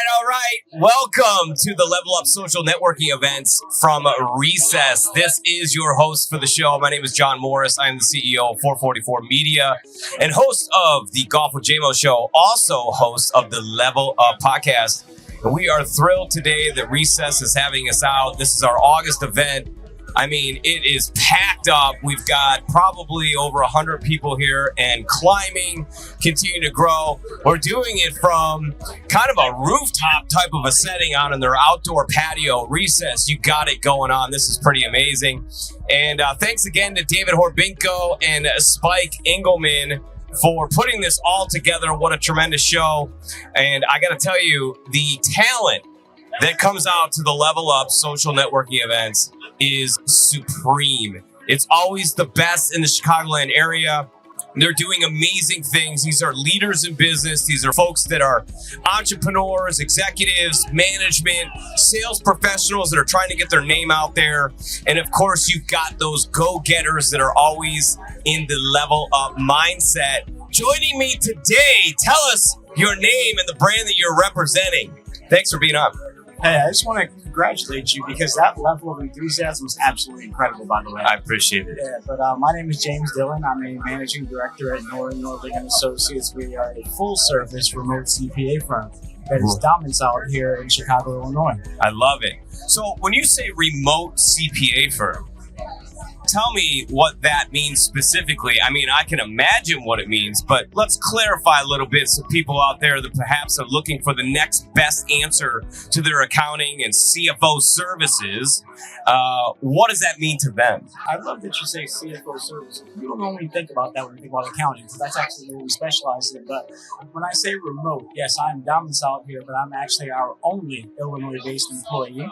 All right. Welcome to the Level Up Social Networking events from Recess. This is your host for the show. My name is John Morris. I'm the CEO of 444 Media and host of the Golf with JMO show, also host of the Level Up podcast. And we are thrilled today that Recess is having us out. This is our August event. I mean, it is packed up. We've got probably over 100 people here and climbing, continue to grow. We're doing it from kind of a rooftop type of a setting out in their outdoor patio. Recess, you got it going on. This is pretty amazing. And thanks again to David Horbinko and Spike Engelman for putting this all together. What a tremendous show. And I got to tell you, the talent that comes out to the Level Up social networking events is supreme. It's always the best in the Chicagoland area. They're doing amazing things. These are leaders in business. These are folks that are entrepreneurs, executives, management, sales professionals that are trying to get their name out there. And of course, you've got those go-getters that are always in the level up mindset. Joining me today, tell us your name and the brand that you're representing. Thanks for being on. Hey, I just want to congratulate you because that level of enthusiasm is absolutely incredible, by the way. I appreciate it. Yeah, but my name is James Dillon. I'm a managing director at Northern Associates. We are a full-service remote CPA firm that is domiciled here in Chicago, Illinois. I love it. So when you say remote CPA firm, tell me what that means specifically. I mean, I can imagine what it means, but let's clarify a little bit so people out there that perhaps are looking for the next best answer to their accounting and CFO services. What does that mean to them? I love that you say CFO services. You don't normally think about that when you think about accounting, so that's actually what we specialize in. But when I say remote, yes, I'm domiciled here, but I'm actually our only Illinois-based employee.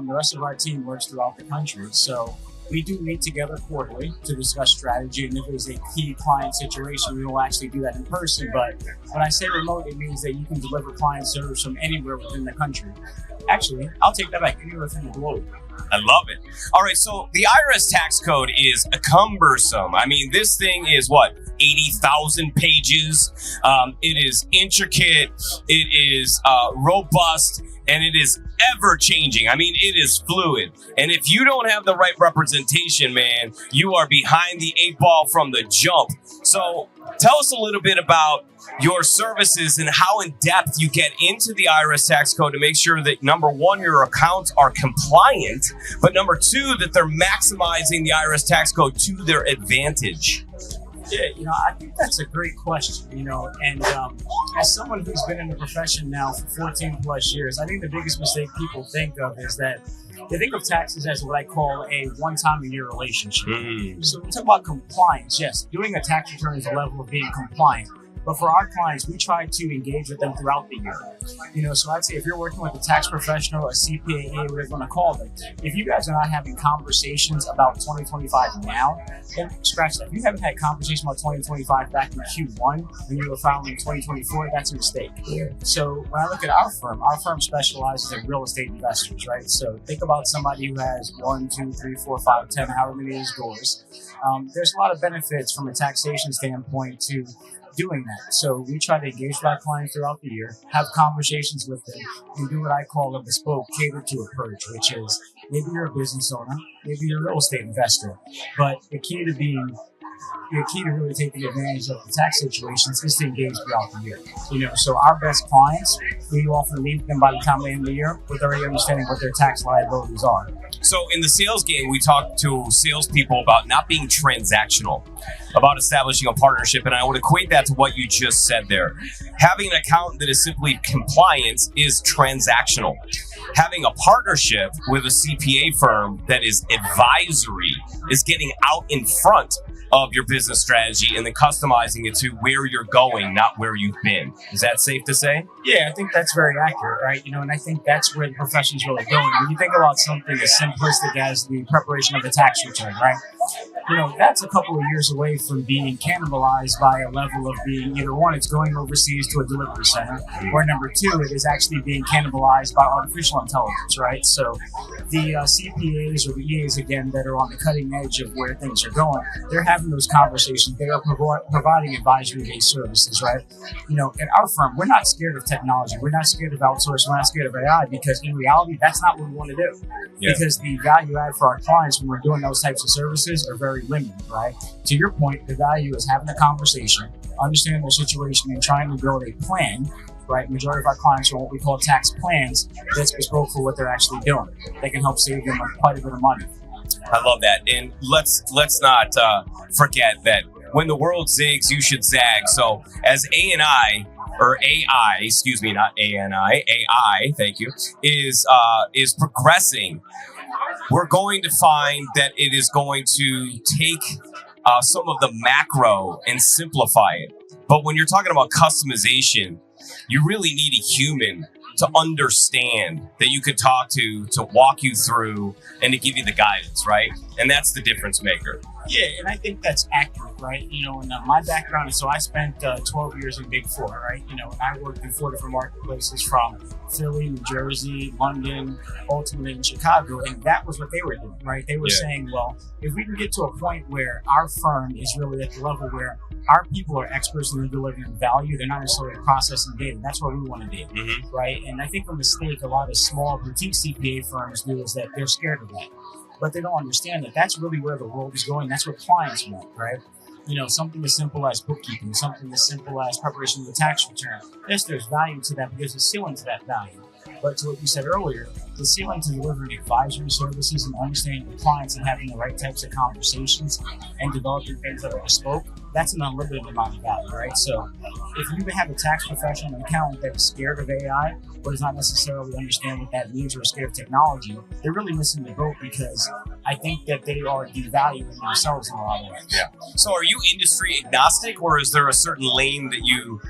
The rest of our team works throughout the country, so we do meet together quarterly to discuss strategy, and if there's a key client situation, we will actually do that in person. But when I say remote, it means that you can deliver client service from anywhere within the country. Actually, I'll take that back, anywhere within the globe. I love it. All right, so the IRS tax code is cumbersome. I mean, this thing is what, 80,000 pages. It is intricate. It is robust. And it is ever changing. I mean, it is fluid. And if you don't have the right representation, man, you are behind the 8 ball from the jump. So tell us a little bit about your services and how in depth you get into the IRS tax code to make sure that, number one, your accounts are compliant, but number two, that they're maximizing the IRS tax code to their advantage. Yeah, I think that's a great question, and as someone who's been in the profession now for 14 plus years, I think the biggest mistake people think of is that they think of taxes as what I call a one-time-a-year relationship. So when we talk about compliance, yes, doing a tax return is a level of being compliant. But for our clients, we try to engage with them throughout the year. So I'd say if you're working with a tax professional, a CPA, whatever you want to call them, if you guys are not having conversations about 2025 now, then scratch that. If you haven't had conversations about 2025 back in Q1 when you were filing 2024, that's a mistake. So when I look at our firm specializes in real estate investors, right? So think about somebody who has 1, 2, 3, 4, 5, 10, however many of these doors. There's a lot of benefits from a taxation standpoint to doing that. So we try to engage with our clients throughout the year, have conversations with them, and do what I call a bespoke cater to approach, which is maybe you're a business owner, maybe you're a real estate investor, but the key to really taking advantage of the tax situations is to engage throughout the year. So our best clients, we often leave them by the time they end the year with already understanding what their tax liabilities are. So in the sales game, we talk to salespeople about not being transactional, about establishing a partnership. And I would equate that to what you just said there. Having an accountant that is simply compliant is transactional. Having a partnership with a CPA firm that is advisory is getting out in front of your business strategy and then customizing it to where you're going, not where you've been. Is that safe to say? Yeah, I think that's very accurate, right? And I think that's where the profession's really going. When you think about something as simplistic as the preparation of a tax return, right? That's a couple of years away from being cannibalized by a level of being either one, it's going overseas to a delivery center, or number two, it is actually being cannibalized by artificial intelligence, right? So the CPAs or the EAs, again, that are on the cutting edge of where things are going, they're having those conversations. They are providing advisory-based services, right? At our firm, we're not scared of technology. We're not scared of outsourcing. We're not scared of AI because in reality, that's not what we want to do. Yeah. Because the value add for our clients when we're doing those types of services are very limited, right? To your point, the value is having a conversation, understanding their situation, and trying to build a plan, right? Majority of our clients are what we call tax plans that's bespoke for what they're actually doing. They can help save them quite a bit of money. I love that. And let's not forget that when the world zigs, you should zag. So as AI, not ANI, AI, thank you, is progressing, we're going to find that it is going to take some of the macro and simplify it. But when you're talking about customization, you really need a human to understand that you could talk to walk you through and to give you the guidance, right? And that's the difference maker. Yeah, and I think that's accurate, right? And my background is, so I spent 12 years in Big Four, right? And I worked in 4 different marketplaces from Philly, New Jersey, London, ultimately in Chicago, and that was what they were doing, right? They were saying, well, if we can get to a point where our firm is really at the level where our people are experts in delivering value, they're not necessarily processing data. That's what we want to do, right? And I think a mistake a lot of small boutique CPA firms do is that they're scared of that. But they don't understand that that's really where the world is going. That's what clients want, right? Something as simple as bookkeeping, something as simple as preparation of the tax return. Yes, there's value to that, but there's a ceiling to that value. But to what you said earlier, the ceiling to delivering advisory services and understanding the clients and having the right types of conversations and developing things that are bespoke, that's an unlimited amount of value, right? So if you have a tax professional and accountant that is scared of AI, but does not necessarily understand what that means or is scared of technology, they're really missing the boat because I think that they are devaluing themselves in a lot of ways. Yeah. So are you industry agnostic, or is there a certain lane that you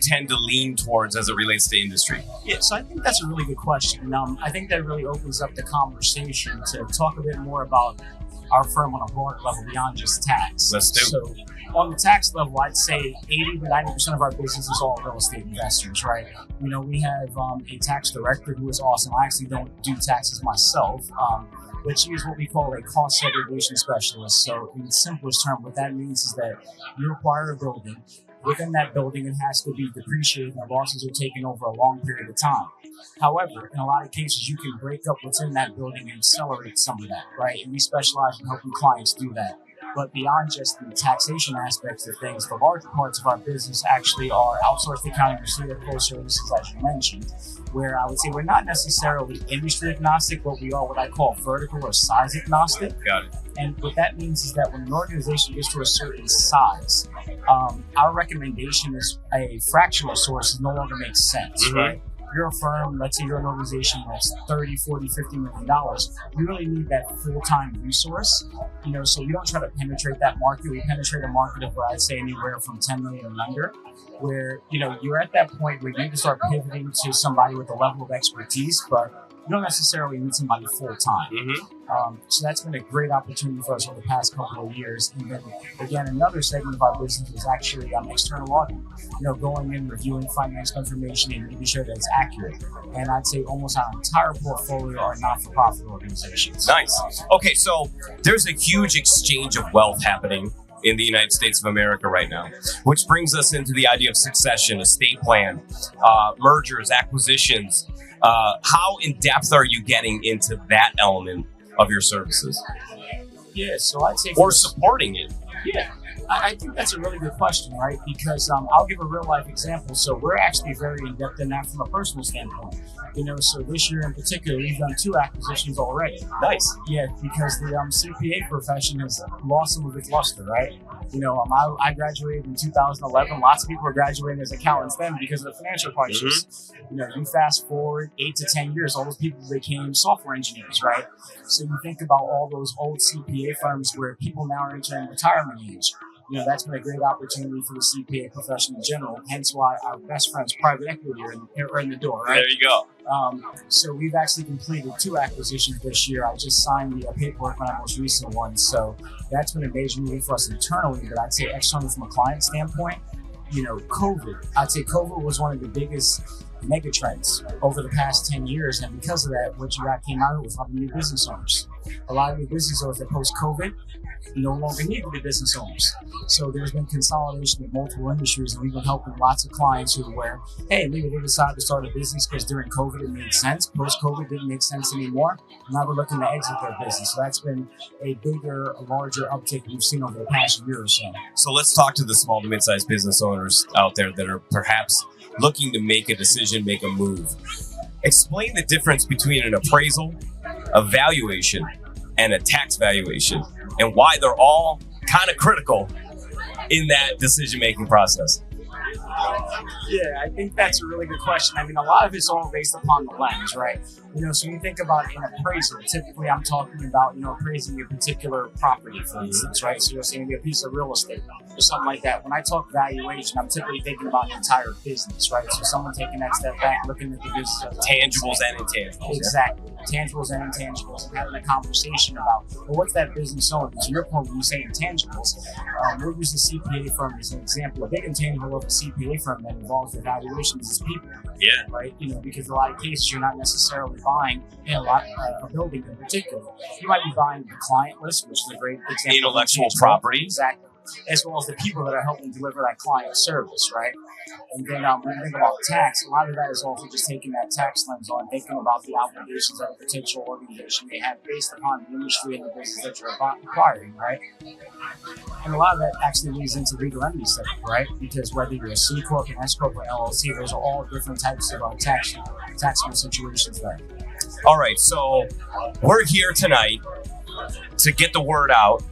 tend to lean towards as it relates to industry? Yeah, so I think that's a really good question. I think that really opens up the conversation to talk a bit more about our firm on a broader level beyond just tax. Let's do. So on the tax level, I'd say 80 to 90% of our business is all real estate investors, right? We have a tax director who is awesome. I actually don't do taxes myself, but she is what we call a cost segregation specialist. So in the simplest term, what that means is that you acquire a building. Within that building, it has to be depreciated and losses are taken over a long period of time. However, in a lot of cases, you can break up what's in that building and accelerate some of that, right? And we specialize in helping clients do that. But beyond just the taxation aspects of things, the larger parts of our business actually are outsourced accounting or CFO services, as you mentioned, where I would say we're not necessarily industry agnostic, but we are what I call vertical or size agnostic. Got it. And what that means is that when an organization gets to a certain size, our recommendation is a fractional source no longer makes sense, right? You're a firm, let's say you're an organization that's 30, 40, $50 million, you really need that full-time resource, so we don't try to penetrate that market. We penetrate a market of where I'd say anywhere from 10 million and under, where, you're at that point where you need to start pivoting to somebody with a level of expertise, but you don't necessarily need somebody full-time. So that's been a great opportunity for us over the past couple of years. And then, again, another segment of our business is actually external auditing, going in, reviewing financial information and making sure that it's accurate. And I'd say almost our entire portfolio are not-for-profit organizations. Nice. Okay, so there's a huge exchange of wealth happening in the United States of America right now, which brings us into the idea of succession, estate plan, mergers, acquisitions. How in depth are you getting into that element of your services? Yeah, so I'd say... Or supporting it? Yeah, I think that's a really good question, right? Because I'll give a real life example. So we're actually very in depth in that from a personal standpoint. So this year in particular, we've done 2 acquisitions already. Nice. Yeah, because the CPA profession has lost some of its luster, right? I graduated in 2011. Lots of people were graduating as accountants then because of the financial crisis. You fast forward 8 to 10 years, all those people became software engineers, right? So you think about all those old CPA firms where people now are entering retirement age. that's been a great opportunity for the CPA profession in general. Hence why our best friends, private equity, are in the door, right? There you go. So we've actually completed 2 acquisitions this year. I just signed the paperwork on our most recent one. So that's been a major move for us internally, but I'd say externally from a client standpoint, COVID. I'd say COVID was one of the biggest mega trends over the past 10 years. And because of that, what you got came out with a lot of new business owners. A lot of new business owners that post-COVID no longer need to be business owners. So there's been consolidation in multiple industries, and we've been helping lots of clients who were, hey, maybe they decided to start a business because during COVID it made sense. Post-COVID didn't make sense anymore. Now they're looking to exit their business. So that's been a larger uptick we've seen over the past year or so. So let's talk to the small to mid-sized business owners out there that are perhaps looking to make a decision, make a move. Explain the difference between an appraisal, a valuation, and a tax valuation, and why they're all kind of critical in that decision-making process. Yeah, I think that's a really good question. I mean, a lot of it's all based upon the lens, right? So when you think about an appraisal, typically I'm talking about, appraising a particular property, for instance, right? So you're saying a piece of real estate or something like that. When I talk valuation, I'm typically thinking about the entire business, right? So someone taking that step back, looking at the business. Tangibles and intangibles. Exactly. Tangibles and intangibles, and having a conversation about, well, what's that business owner? To your point, when you say intangibles, we'll use the CPA firm as an example. A big intangible of a CPA firm that involves the valuations is people. Yeah. Right? Because in a lot of cases, you're not necessarily buying a building in particular. You might be buying the client list, which is a great example. Intellectual property. Exactly. As well as the people that are helping deliver that client service, right? And then when you think about tax, a lot of that is also just taking that tax lens on, thinking about the obligations that a potential organization may have based upon the industry and the business that you're acquiring, right? And a lot of that actually leads into legal entity setup, right? Because whether you're a C Corp, an S Corp, or LLC, those are all different types of taxable situations there. All right, so we're here tonight to get the word out,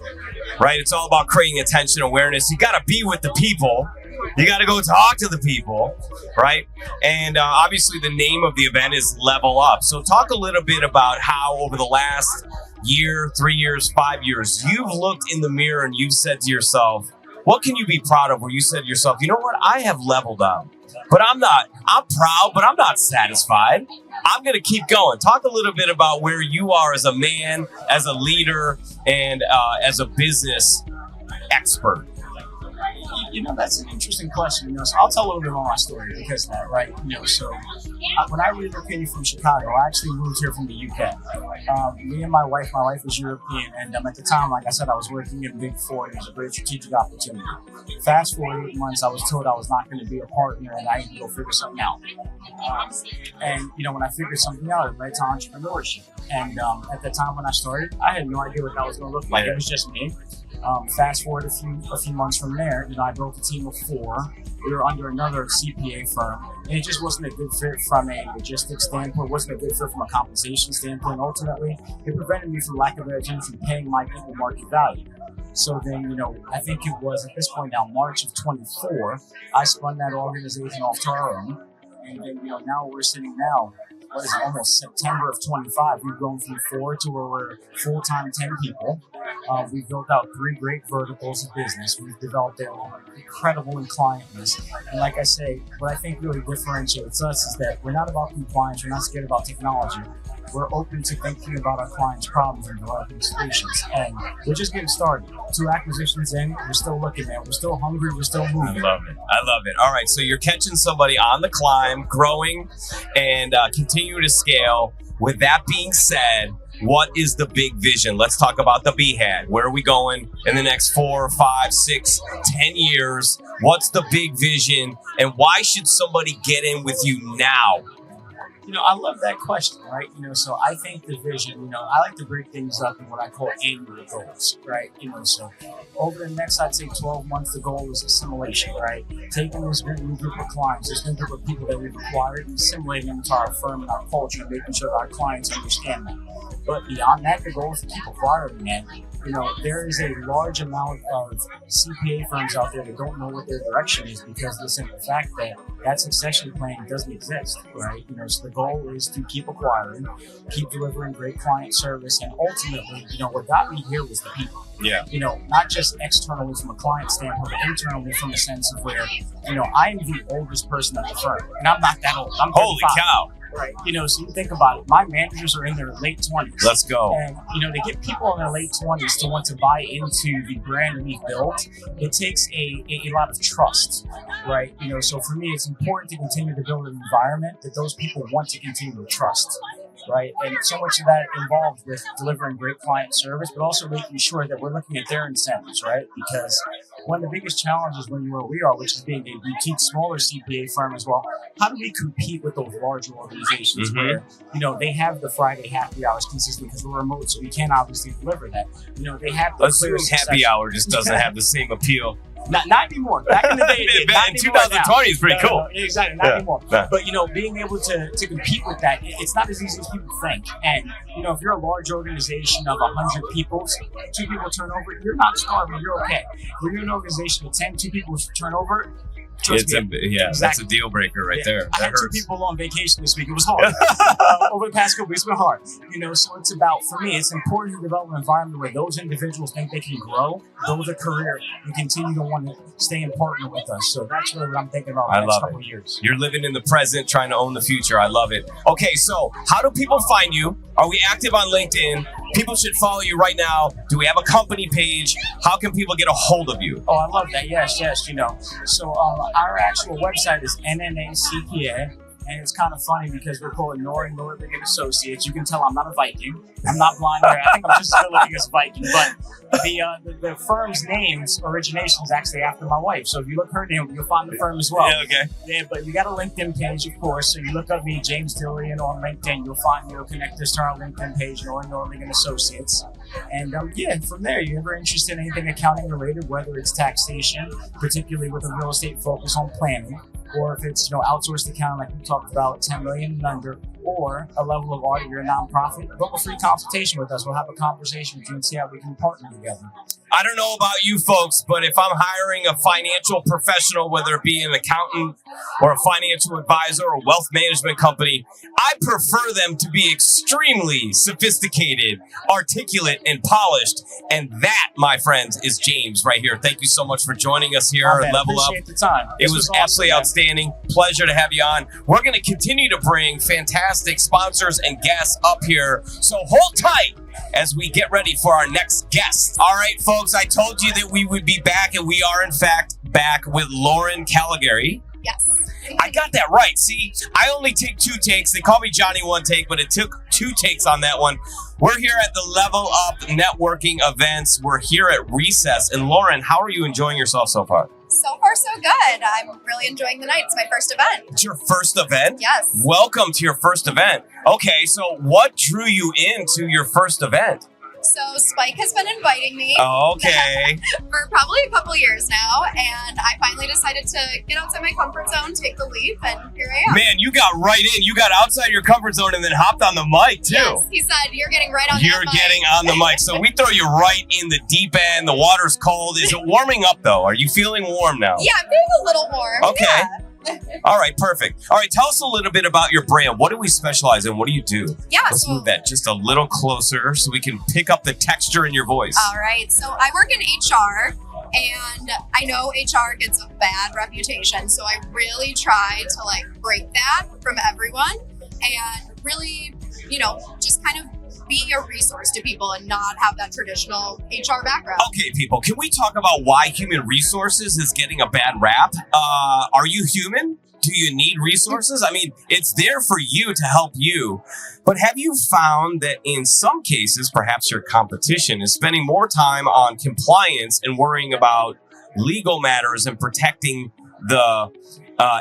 right? It's all about creating attention, awareness. You got to be with the people. You got to go talk to the people, right? And obviously the name of the event is Level Up. So talk a little bit about how over the last year, 3 years, 5 years, you've looked in the mirror and you've said to yourself, what can you be proud of where you said to yourself, you know what, I have leveled up. But I'm proud, but I'm not satisfied. I'm going to keep going. Talk a little bit about where you are as a man, as a leader, and as a business expert. That's an interesting question. So I'll tell a little bit about my story because of that, right? So when I relocated from Chicago, I actually moved here from the UK. Me and my wife is European, and at the time, like I said, I was working in Big Four, and it was a great strategic opportunity. Fast forward 8 months, I was told I was not going to be a partner, and I had to go figure something out. And when I figured something out, it led to entrepreneurship. And at the time when I started, I had no idea what that was going to look like. It was just me. Fast forward a few months from there, I built a team of 4. We were under another CPA firm, and it just wasn't a good fit from a logistics standpoint, wasn't a good fit from a compensation standpoint. Ultimately, it prevented me, from lack of better terms, from paying my people market value. So then, I think it was at this point now, March of 24, I spun that organization off to our own. And then, now we're sitting now, what is it, almost September of 25. We've grown from 4 to where we're full-time 10 people. We've built out 3 great verticals of business. We've developed an incredible client list. And like I say, what I think really differentiates us is that we're not about compliance. We're not scared about technology. We're open to thinking about our clients' problems and developing solutions. And we're just getting started. 2 acquisitions in, we're still looking at it. We're still hungry. We're still moving. I love it. All right, so you're catching somebody on the climb, growing, and continuing to scale. With that being said, what is the big vision? Let's talk about the BHAG. Where are we going in the next 4, 5, 6, 10 years? What's the big vision? And why should somebody get in with you now? I love that question, right? So I think the vision, I like to break things up in what I call annual goals, right? So over the next, I'd say 12 months, the goal is assimilation, right? Taking this new group of clients, this new group of people that we've acquired, and assimilating them into our firm and our culture, and making sure that our clients understand that. But beyond that, the goal is to keep acquiring, man. There is a large amount of CPA firms out there that don't know what their direction is because of the simple fact that that succession plan doesn't exist, right? So the goal is to keep acquiring, keep delivering great client service, and ultimately, what got me here was the people. Yeah. Not just externally from a client standpoint, but internally from a sense of where, I am the oldest person at the firm, and I'm not that old. I'm 35. Holy cow. Right. So you think about it. My managers are in their late 20s. Let's go. And, to get people in their late 20s to want to buy into the brand we've built, it takes a lot of trust, right? So for me, it's important to continue to build an environment that those people want to continue to trust, right? And so much of that involved with delivering great client service, but also making sure that we're looking at their incentives, right? Because one of the biggest challenges when you're where we are, which is being a boutique, smaller CPA firm as well, how do we compete with those larger organizations where, they have the Friday happy hours consistently because we're remote, so we can't obviously deliver that. They have the clear happy hour just doesn't have the same appeal. Not anymore. Back in the day, it did. In 2020 is pretty cool. No, exactly, not anymore. No. But being able to compete with that, it's not as easy as people think. And if you're a large organization of 100 people, 2 people turn over, you're not starving. You're okay. When you're an organization of 10, 2 people turn over. Exactly. That's a deal breaker right there. I had 2 people on vacation this week. It was hard. Over the past couple weeks, it's been hard. So it's about, for me, it's important to develop an environment where those individuals think they can grow, build a career, and continue to want to stay and partner with us. So that's really what I'm thinking about the next couple of years. You're living in the present, trying to own the future. I love it. Okay, so how do people find you? Are we active on LinkedIn? People should follow you right now. Do we have a company page? How can people get a hold of you? Oh, I love that. Yes. So our actual website is NNA CPA. And it's kind of funny because we're called Noren Norling and Associates. You can tell I'm not a Viking. I'm not blonde hair. I think I'm just good looking as a Viking. But the firm's name's origination is actually after my wife. So if you look her name, you'll find the firm as well. Yeah, okay. Yeah, but you got a LinkedIn page, of course. So you look up me, James Dillian, on LinkedIn. You'll find me. You'll connect us to our LinkedIn page, Noren Norling and Associates. And from there, you're ever interested in anything accounting related, whether it's taxation, particularly with a real estate focus on planning, or if it's outsourced accounting like we talked about, 10 million and under, or a level of audit, you're a nonprofit, book a free consultation with us. We'll have a conversation with you and see how we can partner together. I don't know about you folks, but if I'm hiring a financial professional, whether it be an accountant or a financial advisor or wealth management company, I prefer them to be extremely sophisticated, articulate, and polished. And that, my friends, is James right here. Thank you so much for joining us here at Level Up. The time. It was absolutely outstanding. Pleasure to have you on. We're going to continue to bring fantastic sponsors and guests up here. So hold tight as we get ready for our next guest. All right, folks, I told you that we would be back, and we are, in fact, back with Lauren Caligari. Yes. I got that right. See, I only take 2 takes. They call me Johnny One Take, but it took 2 takes on that one. We're here at the Level Up Networking Events. We're here at Recess. And Lauren, how are you enjoying yourself so far? So far, so good. I'm really enjoying the night. It's my first event. It's your first event? Yes. Welcome to your first event. Okay, so what drew you into your first event? So Spike has been inviting me Okay. for probably a couple years now, and I finally decided to get outside my comfort zone, take the leap, and here I am. Man, you got right in. You got outside your comfort zone and then hopped on the mic, too. Yes, he said, you're getting right on You're that mic. getting on the mic. So we throw you right in the deep end. The water's cold. Is it warming up, though? Are you feeling warm now? Yeah, I'm feeling a little warm. Okay. Yeah. All right, perfect. All right, tell us a little bit about your brand. What do we specialize in? What do you do? Yeah, Let's move that just a little closer so we can pick up the texture in your voice. All right. So I work in HR, and I know HR gets a bad reputation. So I really try to break that from everyone and really, just kind of be a resource to people and not have that traditional HR background. Okay, people, can we talk about why human resources is getting a bad rap? Are you human? Do you need resources? I mean, it's there for you to help you. But have you found that in some cases, perhaps your competition is spending more time on compliance and worrying about legal matters and protecting the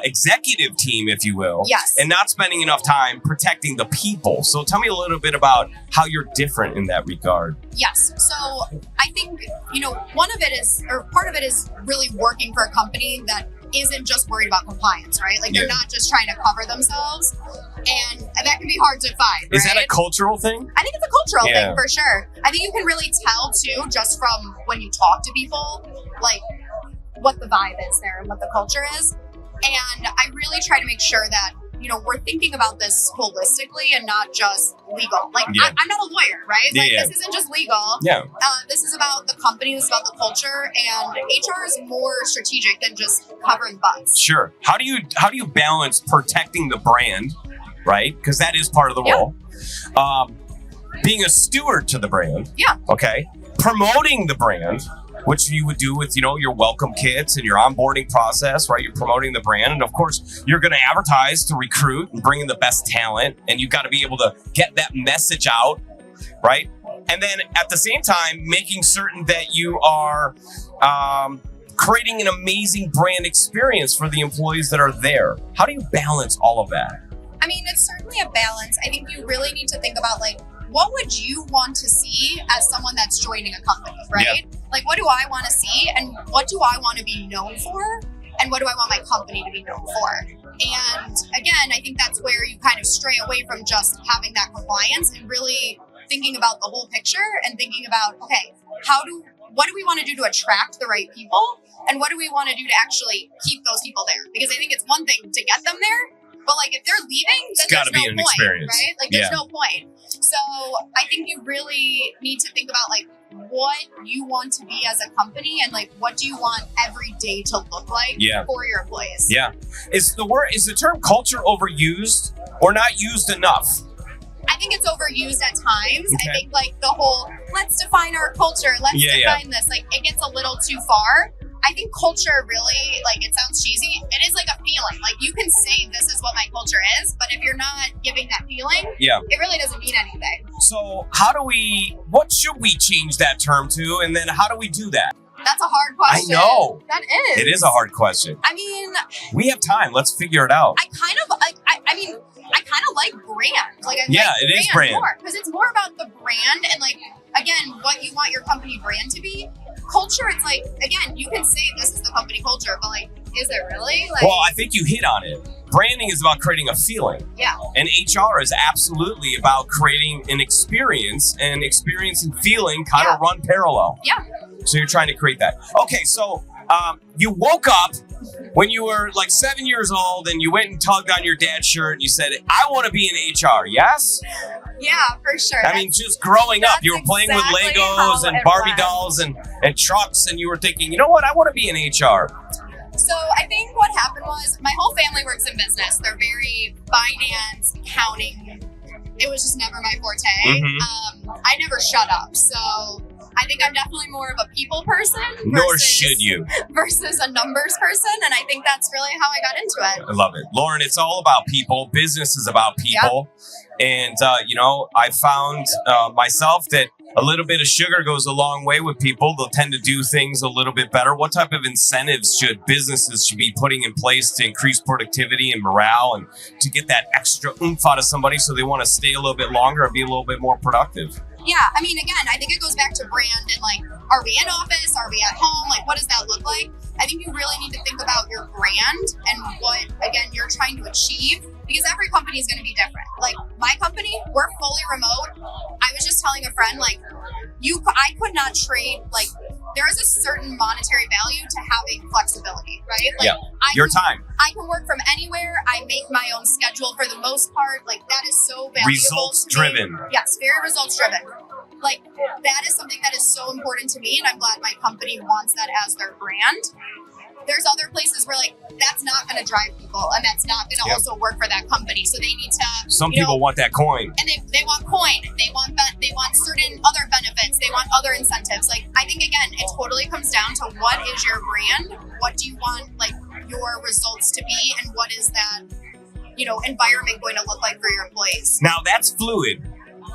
executive team, if you will, yes, and not spending enough time protecting the people? So tell me a little bit about how you're different in that regard. Yes. So I think, one of it is, or part of it is really working for a company that isn't just worried about compliance, right? They're not just trying to cover themselves, and that can be hard to find. Is right? that a cultural thing? I think it's a cultural thing for sure. I think you can really tell too, just from when you talk to people, what the vibe is there and what the culture is. And I really try to make sure that, we're thinking about this holistically and not just legal. Like, Yeah. I'm not a lawyer, right? Like, Yeah. this isn't just legal. Yeah. This is about the company, this is about the culture, and HR is more strategic than just covering butts. Sure. How do you balance protecting the brand, right? Because that is part of the Yeah. role. Being a steward to the brand. Yeah. Okay. Promoting the brand, which you would do with, your welcome kits and your onboarding process, right? You're promoting the brand. And of course, you're going to advertise to recruit and bring in the best talent. And you've got to be able to get that message out, right? And then at the same time, making certain that you are creating an amazing brand experience for the employees that are there. How do you balance all of that? I mean, it's certainly a balance. I think you really need to think about, like, what would you want to see as someone that's joining a company, right? Like, what do I want to see, and what do I want to be known for, and what do I want my company to be known for? And again, I think that's where you kind of stray away from just having that compliance and really thinking about the whole picture and thinking about, okay, what do we want to do to attract the right people, and what do we want to do to actually keep those people there? Because I think it's one thing to get them there, but like if they're leaving, then It's gotta there's be no an point, experience. right? Like there's no point. So I think you really need to think about like what you want to be as a company, and like what do you want every day to look like for your employees. Yeah. Is the term culture overused or not used enough? I think it's overused at times. Okay. I think like the whole let's define our culture, let's define this, like it gets a little too far. I think culture really, like, it sounds cheesy. It is like a feeling. Like, you can say this is what my culture is, but if you're not giving that feeling, it really doesn't mean anything. So what should we change that term to? And then how do we do that? That's a hard question. I know. That is. It is a hard question. I mean, we have time. Let's figure it out. I kind of like brand. Like, it is brand. Because it's more about the brand and, like, again, what you want your company brand to be. Culture, it's like, again, you can say this is the company culture, but like, is it really? Like, well, I think you hit on it. Branding is about creating a feeling. Yeah. And HR is absolutely about creating an experience, and experience and feeling kind of run parallel. Yeah. So you're trying to create that. Okay, so you woke up when you were like 7 years old and you went and tugged on your dad's shirt and you said, I want to be in HR, yes? Yeah, for sure. I mean, just growing up, you were playing with exactly Legos how and it Barbie went. dolls and trucks, and you were thinking, you know what, I want to be in HR. So I think what happened was my whole family works in business. They're very finance, accounting. It was just never my forte. I never shut up. So I think I'm definitely more of a people person. Nor should you. Versus a numbers person. And I think that's really how I got into it. I love it. Lauren, it's all about people. Business is about people. And, I found myself that a little bit of sugar goes a long way with people. They'll tend to do things a little bit better. What type of incentives should businesses be putting in place to increase productivity and morale and to get that extra oomph out of somebody so they want to stay a little bit longer and be a little bit more productive? Yeah, I mean, again, I think it goes back to brand and like, are we in office? Are we at home? Like, what does that look like? I think you really need to think about your brand and what, again, you're trying to achieve, because every company is going to be different. Like my company, we're fully remote. I was just telling a friend, like, I could not trade, like, there is a certain monetary value to having flexibility, right? Like, your time. I can work from anywhere. I make my own schedule for the most part. Like, that is so valuable. Results driven. Yes, very results driven. Like, that is something that is so important to me, and I'm glad my company wants that as their brand. There's other places where, like, that's not going to drive people, and that's not going to also work for that company. So they need to. Some people want that coin, and they want coin. They want certain other benefits. They want other incentives. Like, I think again, it totally comes down to what is your brand? What do you want, like, your results to be, and what is that, environment going to look like for your employees? Now that's fluid.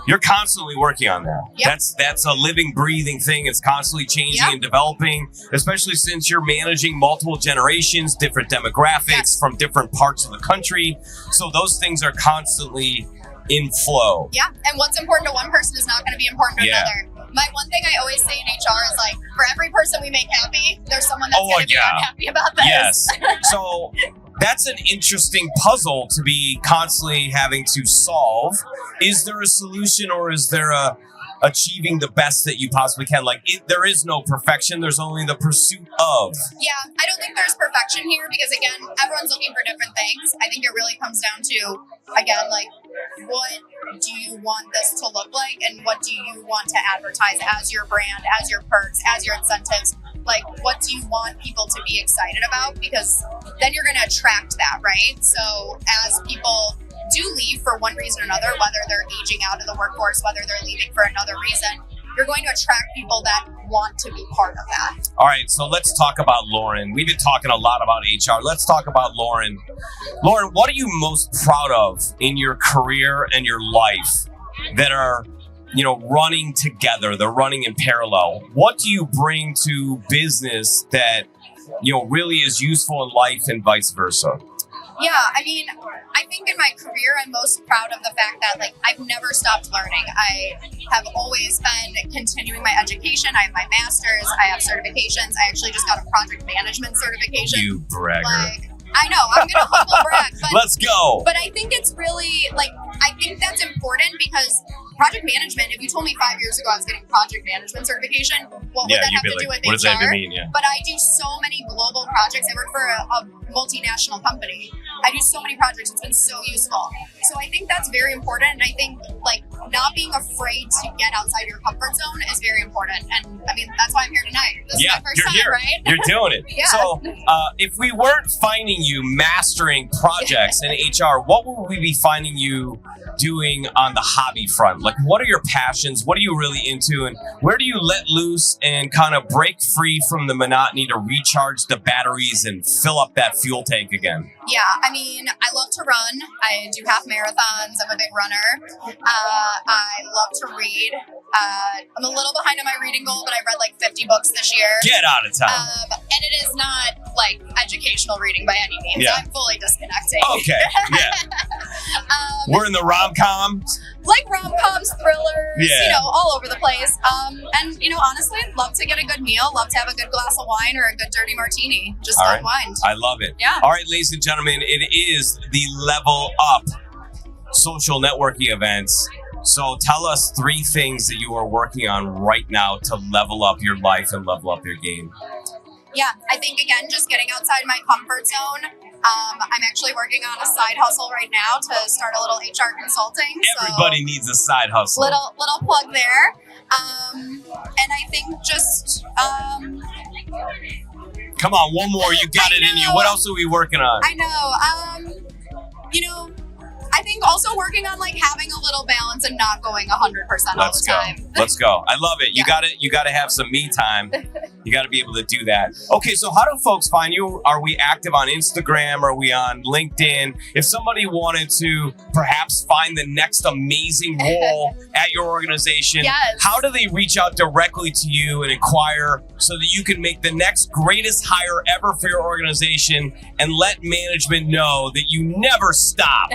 You're constantly working on that. Yep. That's a living, breathing thing. It's constantly changing and developing, especially since you're managing multiple generations, different demographics from different parts of the country. So those things are constantly in flow. Yeah, and what's important to one person is not going to be important to another. My one thing I always say in HR is, like, for every person we make happy, there's someone that's going to be unhappy about this. Yes. So that's an interesting puzzle to be constantly having to solve. Is there a solution, or is there achieving the best that you possibly can. Like there is no perfection. There's only the pursuit of. Yeah, I don't think there's perfection here because, again, everyone's looking for different things. I think it really comes down to, again, like, what do you want this to look like and what do you want to advertise as your brand, as your perks, as your incentives? Like, what do you want people to be excited about? Because then you're going to attract that, right? So as people do leave for one reason or another, whether they're aging out of the workforce, whether they're leaving for another reason, you're going to attract people that want to be part of that. All right, so let's talk about Lauren. We've been talking a lot about HR. Let's talk about Lauren. Lauren, what are you most proud of in your career and your life that are, running together? They're running in parallel. What do you bring to business that, really is useful in life and vice versa? Yeah, I mean, I think in my career, I'm most proud of the fact that, like, I've never stopped learning. I have always been continuing my education. I have my master's. I have certifications. I actually just got a project management certification. You bragger. Like, I know, I'm going to humble brag. But, let's go. But I think it's really, like, I think that's important because project management, if you told me 5 years ago I was getting project management certification, what would that have to do with what HR? does that even mean? Yeah. But I do so many global projects. I work for a multinational company. I do so many projects. It's been so useful. So I think that's very important. And I think, like, not being afraid to get outside your comfort zone is very important. And I mean, that's why I'm here tonight. This is my first you're time, here. right? You're doing it. Yeah. So if we weren't finding you mastering projects in HR, what would we be finding you doing on the hobby front? Like, what are your passions? What are you really into? And where do you let loose and kind of break free from the monotony to recharge the batteries and fill up that fuel tank again? Yeah, I mean, I love to run. I do half marathons. I'm a big runner. I love to read. I'm a little behind on my reading goal, but I read like 50 books this year. Get out of town. And it is not like educational reading by any means. Yeah. I'm fully disconnecting. Okay, yeah. We're in the rom-com. Like rom-coms, thrillers, Yeah. all over the place. And, honestly, love to get a good meal, love to have a good glass of wine or a good dirty martini. Just All right. unwind. I love it. Yeah. All right, ladies and gentlemen, it is the Level Up social networking events. So tell us 3 things that you are working on right now to level up your life and level up your game. Yeah, I think, again, just getting outside my comfort zone. I'm actually working on a side hustle right now to start a little HR consulting. Everybody needs a side hustle. Little plug there. And I think just... Come on, one more. You got it in you. What else are we working on? I know. I think also working on like having a little balance and not going 100% all the time. Let's go. I love it. You Yeah. got to have some me time. You got to be able to do that. Okay, so how do folks find you? Are we active on Instagram? Are we on LinkedIn? If somebody wanted to perhaps find the next amazing role at your organization, Yes. how do they reach out directly to you and inquire so that you can make the next greatest hire ever for your organization and let management know that you never stop?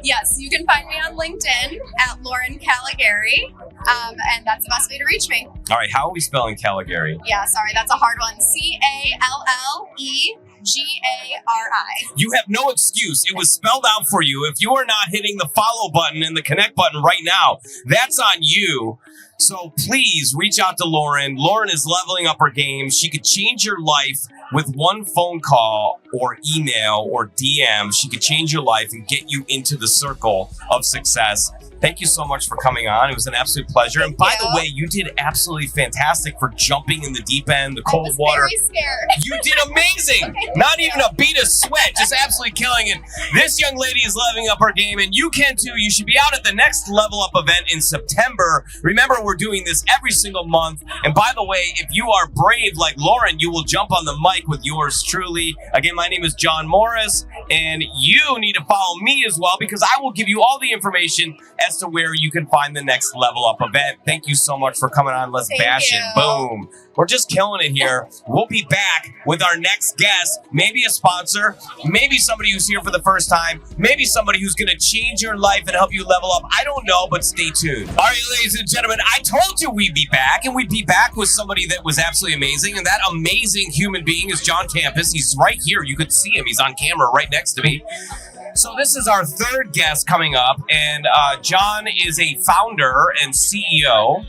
Yes, you can find me on LinkedIn at Lauren Caligari, and that's the best way to reach me. All right, how are we spelling Caligari? Yeah, sorry, that's a hard one. Callegari. You have no excuse. It was spelled out for you. If you are not hitting the follow button and the connect button right now, that's on you. So please reach out to Lauren. Lauren is leveling up her game. She could change your life with one phone call or email or DM. She could change your life and get you into the circle of success. Thank you so much for coming on. It was an absolute pleasure. And by the way, you did absolutely fantastic for jumping in the deep end, the cold water. I was very scared. You did amazing. Not even a bead of sweat, just absolutely killing it. This young lady is leveling up her game, and you can too. You should be out at the next Level Up event in September. Remember, we're doing this every single month. And by the way, if you are brave like Lauren, you will jump on the mic with yours truly. Again, my name is John Morris, and you need to follow me as well because I will give you all the information as to where you can find the next Level Up event. Thank you so much for coming on. Let's bash it. Boom. We're just killing it here. We'll be back with our next guest, maybe a sponsor, maybe somebody who's here for the first time, maybe somebody who's going to change your life and help you level up. I don't know, but stay tuned. All right, ladies and gentlemen, I told you we'd be back, and we'd be back with somebody that was absolutely amazing, and that amazing human being is John Campus. He's right here. You could see him. He's on camera right next to me. So this is our third guest coming up, and John is a founder and CEO.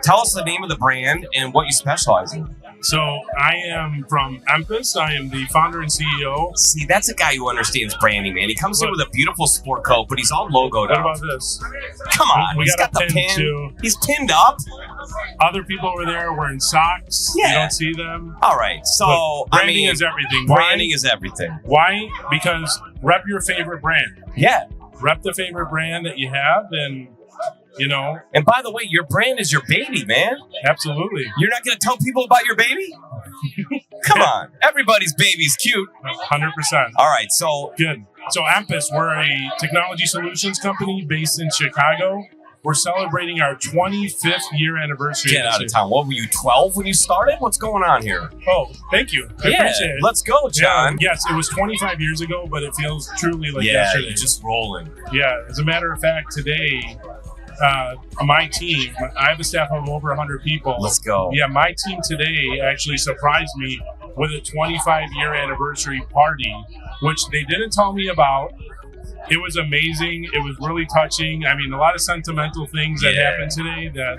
Tell us the name of the brand and what you specialize in. So I am from Empus. I am the founder and CEO. See, that's a guy who understands branding, man. He comes in with a beautiful sport coat, but he's all logoed What up. about this? Come on, We he's got got a the pin, pin. too. He's pinned up. Other people over there wearing socks. Yeah. You don't see them. All right, so But branding I mean, is everything. branding is everything. Why? Because rep your favorite brand. Yeah. Rep the favorite brand that you have, and And by the way, your brand is your baby, man. absolutely. You're not going to tell people about your baby? Come on. Everybody's baby's cute. 100%. All right, so Good. So Empus, we're a technology solutions company based in Chicago. We're celebrating our 25th year anniversary. get this out year. of town. What were you, 12 when you started? What's going on here? Oh, thank you. I appreciate it. Let's go, John. Yes, it was 25 years ago, but it feels truly like Yeah, yesterday. you're just rolling. Yeah, as a matter of fact, today, my team, I have a staff of over 100 people. Let's go. Yeah, my team today actually surprised me with a 25-year anniversary party, which they didn't tell me about. It was amazing. It was really touching. I mean, a lot of sentimental things that Yeah. happened today that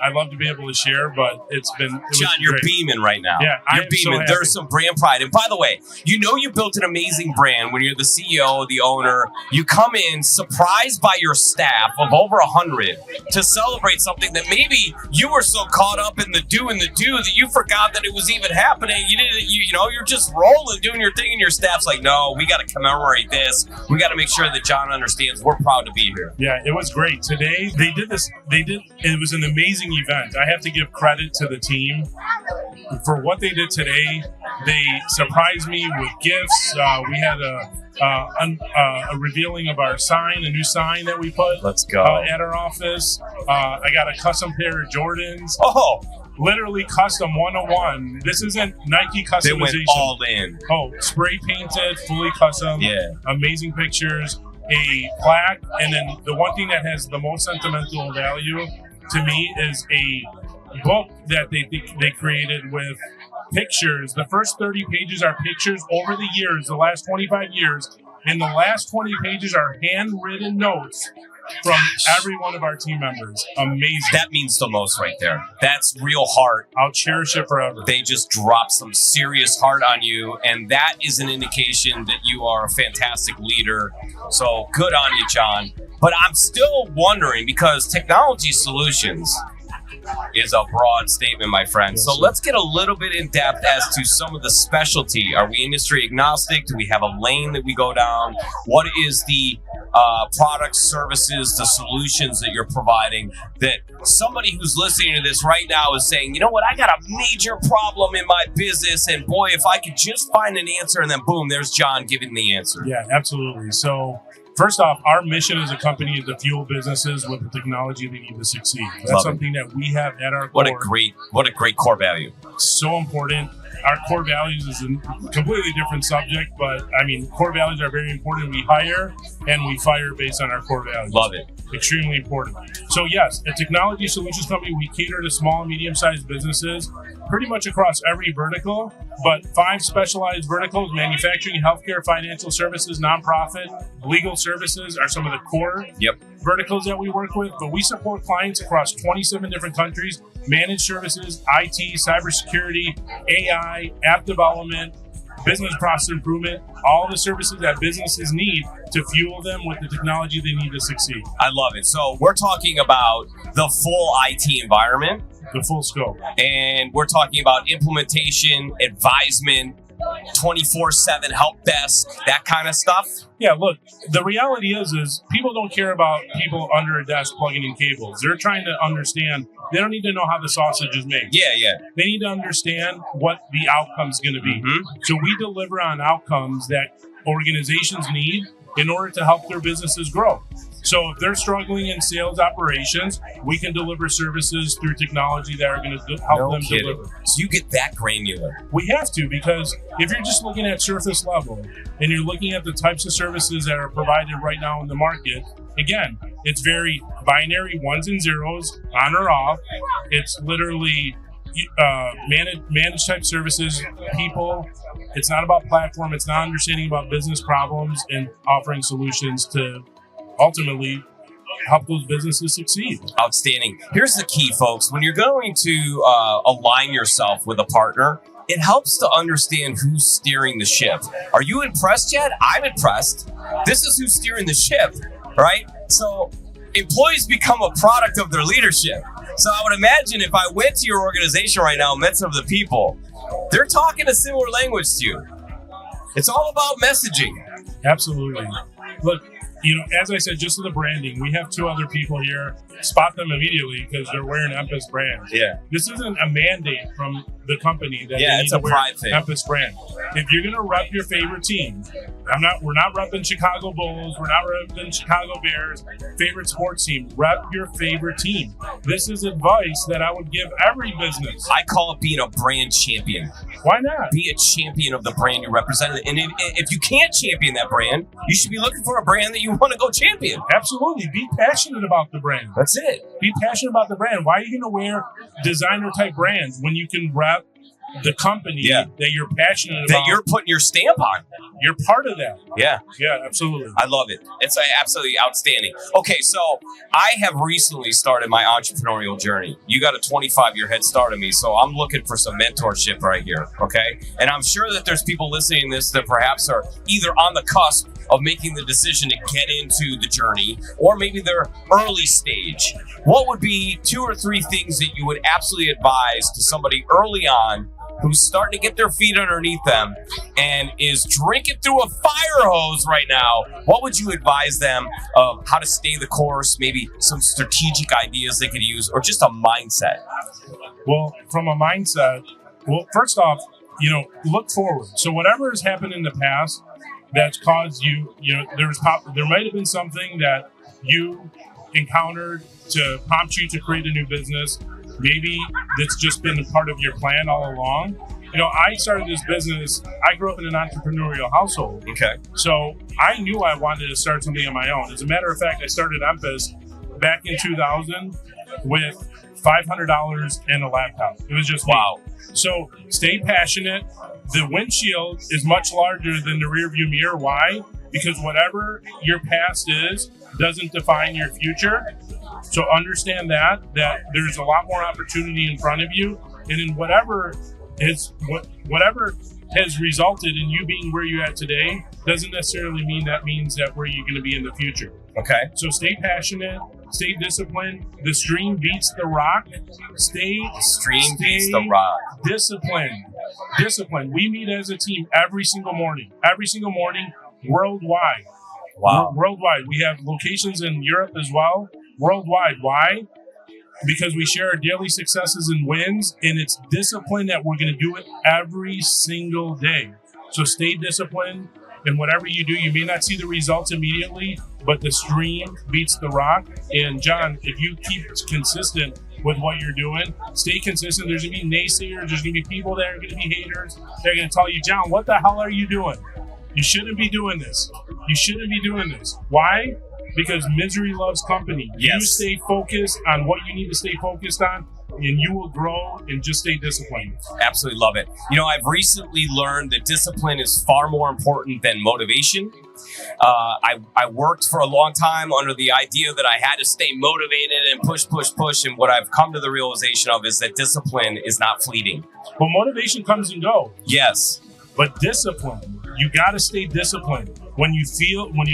I'd love to be able to share, but it John, was you're great. beaming right now. Yeah, I you're am so beaming. happy. There's some brand pride. And by the way, you know you built an amazing brand when you're the CEO, the owner. You come in surprised by your staff of over 100 to celebrate something that maybe you were so caught up in the do that you forgot that it was even happening. You didn't. You're just rolling, doing your thing, and your staff's like, no, we got to commemorate this. We got to make sure that John understands we're proud to be here. Yeah, it was great. Today, it was an amazing event. I have to give credit to the team for what they did today. They surprised me with gifts. We had a revealing of our sign, a new sign that we put Let's go. at our office. I got a custom pair of Jordans, Oh, literally custom 101. This isn't Nike they went customization. all in. Oh, spray painted, fully custom. Yeah. Amazing pictures, a plaque, and then the one thing that has the most sentimental value to me is a book that they created with pictures. The first 30 pages are pictures over the years, the last 25 years, and the last 20 pages are handwritten notes from every one of our team members. Amazing. That means the most right there. That's real heart. I'll cherish it forever. They just drop some serious heart on you, and that is an indication that you are a fantastic leader. So good on you, John. But I'm still wondering, because technology solutions is a broad statement, my friend. So let's get a little bit in depth as to some of the specialty. Are we industry agnostic? Do we have a lane that we go down? What is the products, services, the solutions that you're providing that somebody who's listening to this right now is saying, you know what, I got a major problem in my business, and boy, if I could just find an answer, and then boom, there's John giving the answer. Yeah, absolutely. So first off, our mission as a company is to fuel businesses with the technology they need to succeed. That's Love it. something that we have at our What core. a great core value. So important. Our core values is a completely different subject, but I mean, core values are very important. We hire and we fire based on our core values. Love it. Extremely important. So yes, a technology solutions company, we cater to small and medium-sized businesses pretty much across every vertical, but 5 specialized verticals: manufacturing, healthcare, financial services, nonprofit, legal services are some of the core verticals that we work with. But we support clients across 27 different countries, managed services, IT, cybersecurity, AI, app development, business process improvement, all the services that businesses need to fuel them with the technology they need to succeed. I love it. So we're talking about the full IT environment, The full scope. and we're talking about implementation, advisement, 24/7 help desk, that kind of stuff. Yeah, look, the reality is people don't care about people under a desk plugging in cables. They're trying to understand. They don't need to know how the sausage is made. Yeah. They need to understand what the outcome's going to be. Mhm. So we deliver on outcomes that organizations need in order to help their businesses grow. So if they're struggling in sales operations, we can deliver services through technology that are going to help No them kidding. deliver. So you get that granular. We have to, because if you're just looking at surface level and you're looking at the types of services that are provided right now in the market, again, it's very binary, ones and zeros, on or off. It's literally managed type services, people. It's not about platform. It's not understanding about business problems and offering solutions to ultimately help those businesses succeed. Outstanding. Here's the key, folks. When you're going to align yourself with a partner, it helps to understand who's steering the ship. Are you impressed yet? I'm impressed. This is who's steering the ship, right? So employees become a product of their leadership. So I would imagine if I went to your organization right now and met some of the people, they're talking a similar language to you. It's all about messaging. Absolutely. Look, as I said, just to the branding, we have 2 other people here. Spot them immediately because they're wearing Empus brand. Yeah. This isn't a mandate from the company that they need it's to a wear pride thing. Empus brand. If you're gonna rep your favorite team, we're not repping Chicago Bulls, we're not repping Chicago Bears, favorite sports team. Rep your favorite team. This is advice that I would give every business. I call it being a brand champion. Why not? Be a champion of the brand you represent. And if you can't champion that brand, you should be looking for a brand that you want to go champion. Absolutely. Be passionate about the brand. That's it. Be passionate about the brand. Why are you going to wear designer type brands when you can rep the company that you're passionate about? That you're putting your stamp on. You're part of that. Yeah. Yeah, absolutely. I love it. It's absolutely outstanding. Okay, so I have recently started my entrepreneurial journey. You got a 25-year head start on me, so I'm looking for some mentorship right here, okay? And I'm sure that there's people listening to this that perhaps are either on the cusp of making the decision to get into the journey, or maybe they're early stage. What would be 2 or 3 things that you would absolutely advise to somebody early on who's starting to get their feet underneath them and is drinking through a fire hose right now? What would you advise them of how to stay the course, maybe some strategic ideas they could use, or just a mindset? Well, from a mindset, first off, look forward. So whatever has happened in the past that's caused you, there might have been something that you encountered to prompt you to create a new business. Maybe that's just been a part of your plan all along. I started this business. I grew up in an entrepreneurial household. Okay. So I knew I wanted to start something on my own. As a matter of fact, I started Empus back in 2000 with $500 and a laptop. It was just wow. Me. So stay passionate. The windshield is much larger than the rearview mirror. Why? Because whatever your past is doesn't define your future. So understand that there's a lot more opportunity in front of you, and in whatever has resulted in you being where you're at today doesn't necessarily mean that where you're going to be in the future. Okay. So stay passionate, stay disciplined. The stream beats the rock. Stay beats the rock. Discipline. We meet as a team every single morning, worldwide. Wow. Worldwide. We have locations in Europe as well. Worldwide. Why? Because we share our daily successes and wins, and it's discipline that we're going to do it every single day. So stay disciplined, and whatever you do, you may not see the results immediately, but the stream beats the rock. And John, if you keep consistent with what you're doing, stay consistent. There's going to be naysayers. There's going to be people that are going to be haters. They're going to tell you, John, what the hell are you doing? You shouldn't be doing this. Why? Because misery loves company. Yes. You stay focused on what you need to stay focused on, and you will grow, and just stay disciplined. Absolutely love it. I've recently learned that discipline is far more important than motivation. I worked for a long time under the idea that I had to stay motivated and push. And what I've come to the realization of is that discipline is not fleeting. Well, motivation comes and goes. Yes. But discipline, you got to stay disciplined. When you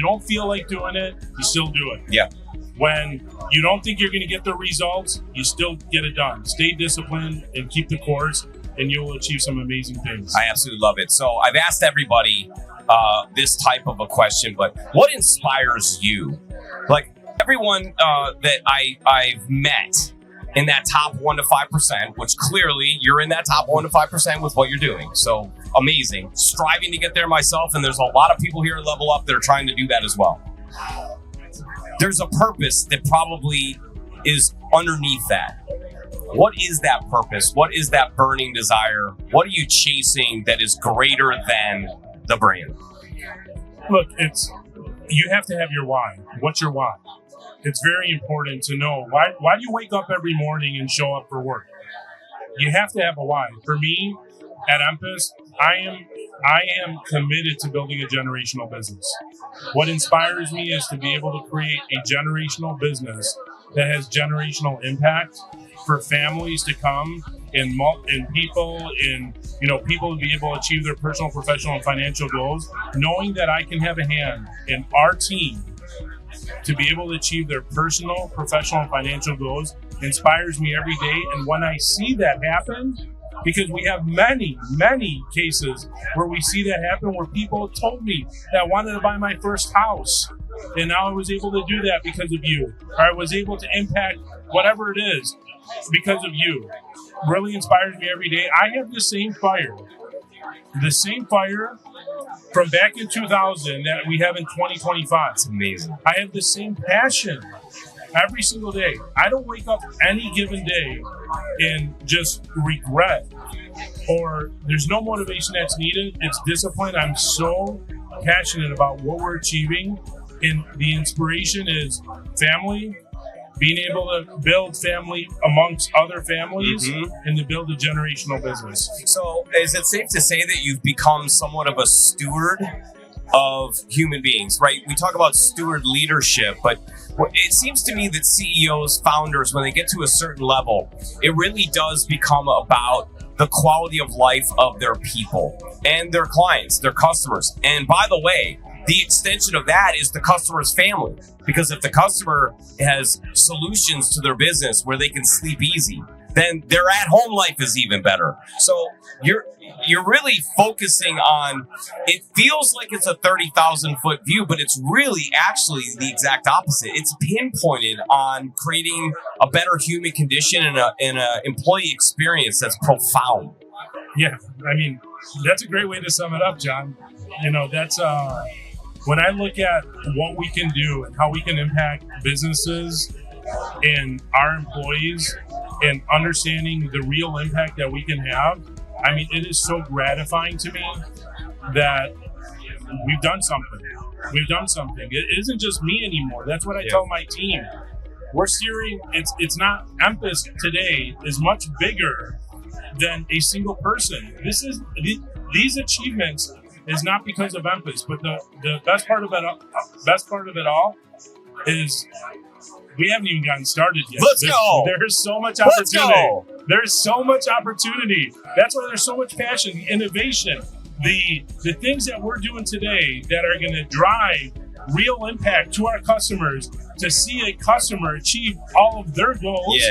don't feel like doing it, you still do it. Yeah. When you don't think you're going to get the results, you still get it done. Stay disciplined and keep the course, and you'll achieve some amazing things. I absolutely love it. So I've asked everybody this type of a question, but what inspires you? Like everyone that I've met in that top 1 to 5%, which clearly you're in that top 1 to 5% with what you're doing. So amazing. Striving to get there myself, and there's a lot of people here at Level Up that are trying to do that as well. There's a purpose that probably is underneath that. What is that purpose? What is that burning desire? What are you chasing that is greater than the brand? Look, you have to have your why. What's your why? It's very important to know why do you wake up every morning and show up for work? you have to have a why. For me, at Empus, I am committed to building a generational business. What inspires me is to be able to create a generational business that has generational impact for families to come and people to be able to achieve their personal, professional, and financial goals, knowing that I can have a hand in our team to be able to achieve their personal, professional, and financial goals inspires me every day. And when I see that happen, because we have many, many cases where we see that happen, where people told me that I wanted to buy my first house, and now I was able to do that because of you, or I was able to impact whatever it is because of you. Really inspires me every day. I have the same fire from back in 2000 that we have in 2025. It's amazing. I have the same passion every single day. I don't wake up any given day and just regret, or there's no motivation that's needed. It's discipline. I'm so passionate about what we're achieving, and the inspiration is family, being able to build family amongst other families, and to build a generational business. So is it safe to say that you've become somewhat of a steward of human beings, right? We talk about steward leadership, but it seems to me that CEOs, founders, when they get to a certain level, it really does become about the quality of life of their people and their clients, their customers. And by the way, the extension of that is the customer's family. Because if the customer has solutions to their business where they can sleep easy, then their at-home life is even better. So you're really focusing on, it feels like it's a 30,000-foot view, but it's really actually the exact opposite. It's pinpointed on creating a better human condition and an employee experience that's profound. Yeah, I mean, that's a great way to sum it up, John. You know, that's when I look at what we can do and how we can impact businesses and our employees and understanding the real impact that we can have, I mean, it is so gratifying to me that we've done something. We've done something. It isn't just me anymore. That's what I tell my team. We're steering, it's not, Empus today is much bigger than a single person. These achievements is not because of Empus, but the best part of it all is we haven't even gotten started yet. Let's go. There's so much opportunity. There's so much opportunity. That's why there's so much passion, the innovation, the things that we're doing today that are going to drive real impact to our customers. To see a customer achieve all of their goals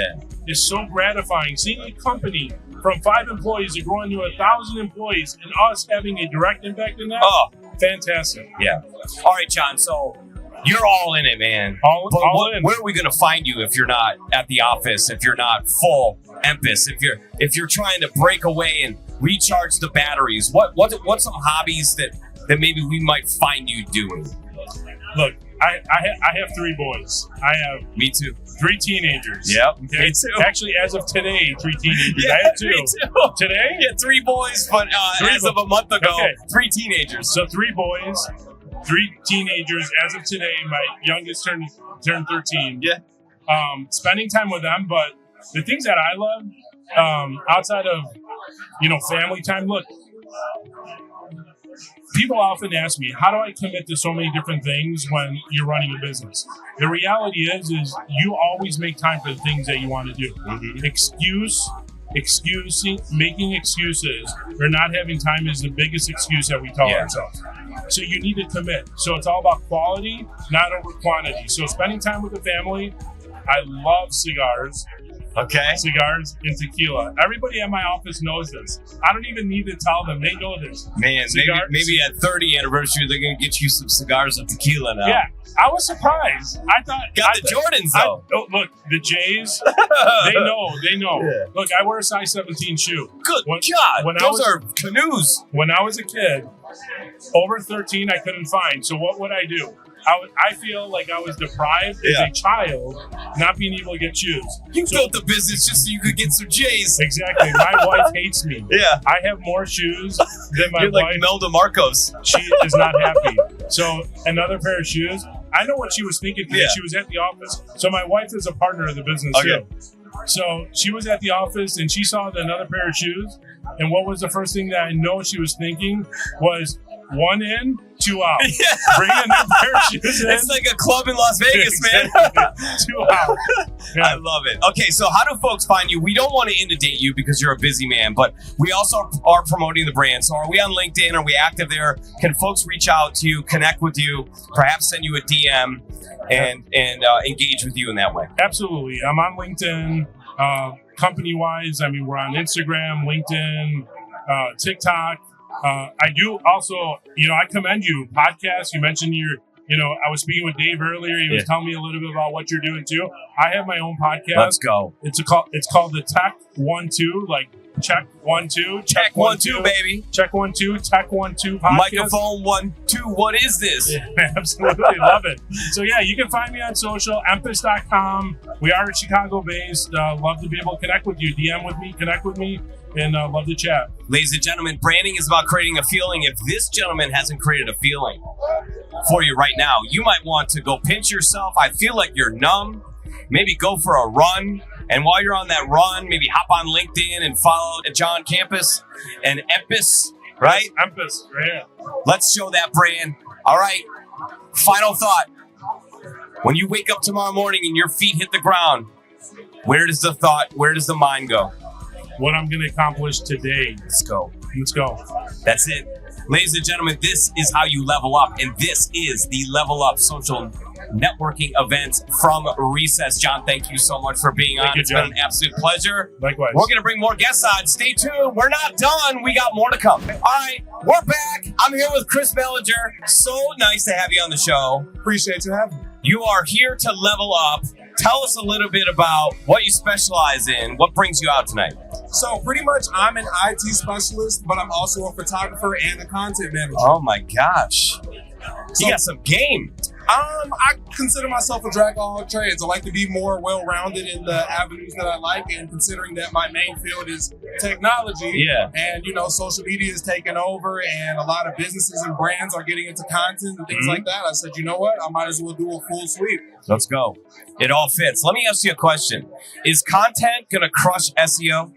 is so gratifying. Seeing a company from 5 employees to growing to 1,000 employees and us having a direct impact in that, fantastic. Yeah. All right, John. So you're all in it, man. All in. Where are we going to find you if you're not at the office? If you're not full Empus? If you're trying to break away and recharge the batteries? What's some hobbies that maybe we might find you doing? Look, I have 3 boys. I have me too. 3 teenagers. Yep. Okay? Me too. Actually, as of today, 3 teenagers. Yeah, I have 2. Me too. Today? Yeah, 3 boys, but as of a month ago, 3 teenagers. So 3 boys, 3 teenagers. As of today, my youngest turned 13. Yeah. Spending time with them, but the things that I love, outside of family time. Look, people often ask me, how do I commit to so many different things when you're running a business? The reality is you always make time for the things that you want to do. Making excuses or not having time is the biggest excuse that we tell ourselves. So you need to commit. So it's all about quality, not over quantity. So spending time with the family. I love cigars. Okay. Cigars and tequila. Everybody at my office knows this. I don't even need to tell them. They know this. Man, maybe at 30th anniversary, they're going to get you some cigars and tequila now. Yeah. I was surprised. Got the Jordans, though. Look, the Jays, they know. Yeah. Look, I wear a size 17 shoe. Good God. Those are canoes. When I was a kid, over 13, I couldn't find. So what would I do? I feel like I was deprived as a child, not being able to get shoes. You built the business just so you could get some J's. Exactly. My wife hates me. Yeah. I have more shoes than my You're wife. like Melda Marcos. She is not happy. So another pair of shoes. I know what she was thinking today. She was at the office. So my wife is a partner of the business too. So she was at the office and she saw another pair of shoes. And what was the first thing that I know she was thinking was 1 in, 2 out. Yeah. Bring a new pair of shoes in. It's like a club in Las Vegas, man. 2 out. Yeah. I love it. Okay, so how do folks find you? We don't want to inundate you because you're a busy man, but we also are promoting the brand. So are we on LinkedIn? Are we active there? Can folks reach out to you, connect with you, perhaps send you a DM and engage with you in that way? Absolutely. I'm on LinkedIn. Company-wise, I mean, we're on Instagram, LinkedIn, TikTok. I do also, I commend you. Podcasts, you mentioned I was speaking with Dave earlier. He was telling me a little bit about what you're doing too. I have my own podcast. Let's go. It's called the Tech 1-2, like check 1-2. Check 1-2, baby. Check 1-2, Tech 1-2 podcast. Microphone 1-2. What is this? Yeah, absolutely. Love it. So yeah, you can find me on social, emphasis.com. We are Chicago based. Love to be able to connect with you. DM with me, connect with me. And love to chat. Ladies and gentlemen, branding is about creating a feeling. If this gentleman hasn't created a feeling for you right now, you might want to go pinch yourself. I feel like you're numb. Maybe go for a run. And while you're on that run, maybe hop on LinkedIn and follow John Campus and Empis, right? Empis, right. Let's show that brand. All right. Final thought. When you wake up tomorrow morning and your feet hit the ground, where does the mind go? What I'm going to accomplish today. Let's go. That's it. Ladies and gentlemen, this is how you level up, and this is the Level Up Social Networking event from Recess. John, thank you so much for being on. It's been an absolute pleasure. Likewise. We're going to bring more guests on. Stay tuned. We're not done. We got more to come. All right, we're back. I'm here with Chris Bellinger. So nice to have you on the show. Appreciate you having me. You are here to level up. Tell us a little bit about what you specialize in. What brings you out tonight? So pretty much I'm an IT specialist, but I'm also a photographer and a content manager. Oh my gosh. You got some game. I consider myself a jack of all trades. I like to be more well-rounded in the avenues that I like, and considering that my main field is technology, and social media is taking over, and a lot of businesses and brands are getting into content and things like that. I said, you know what? I might as well do a full sweep. Let's go. It all fits. Let me ask you a question. Is content going to crush SEO?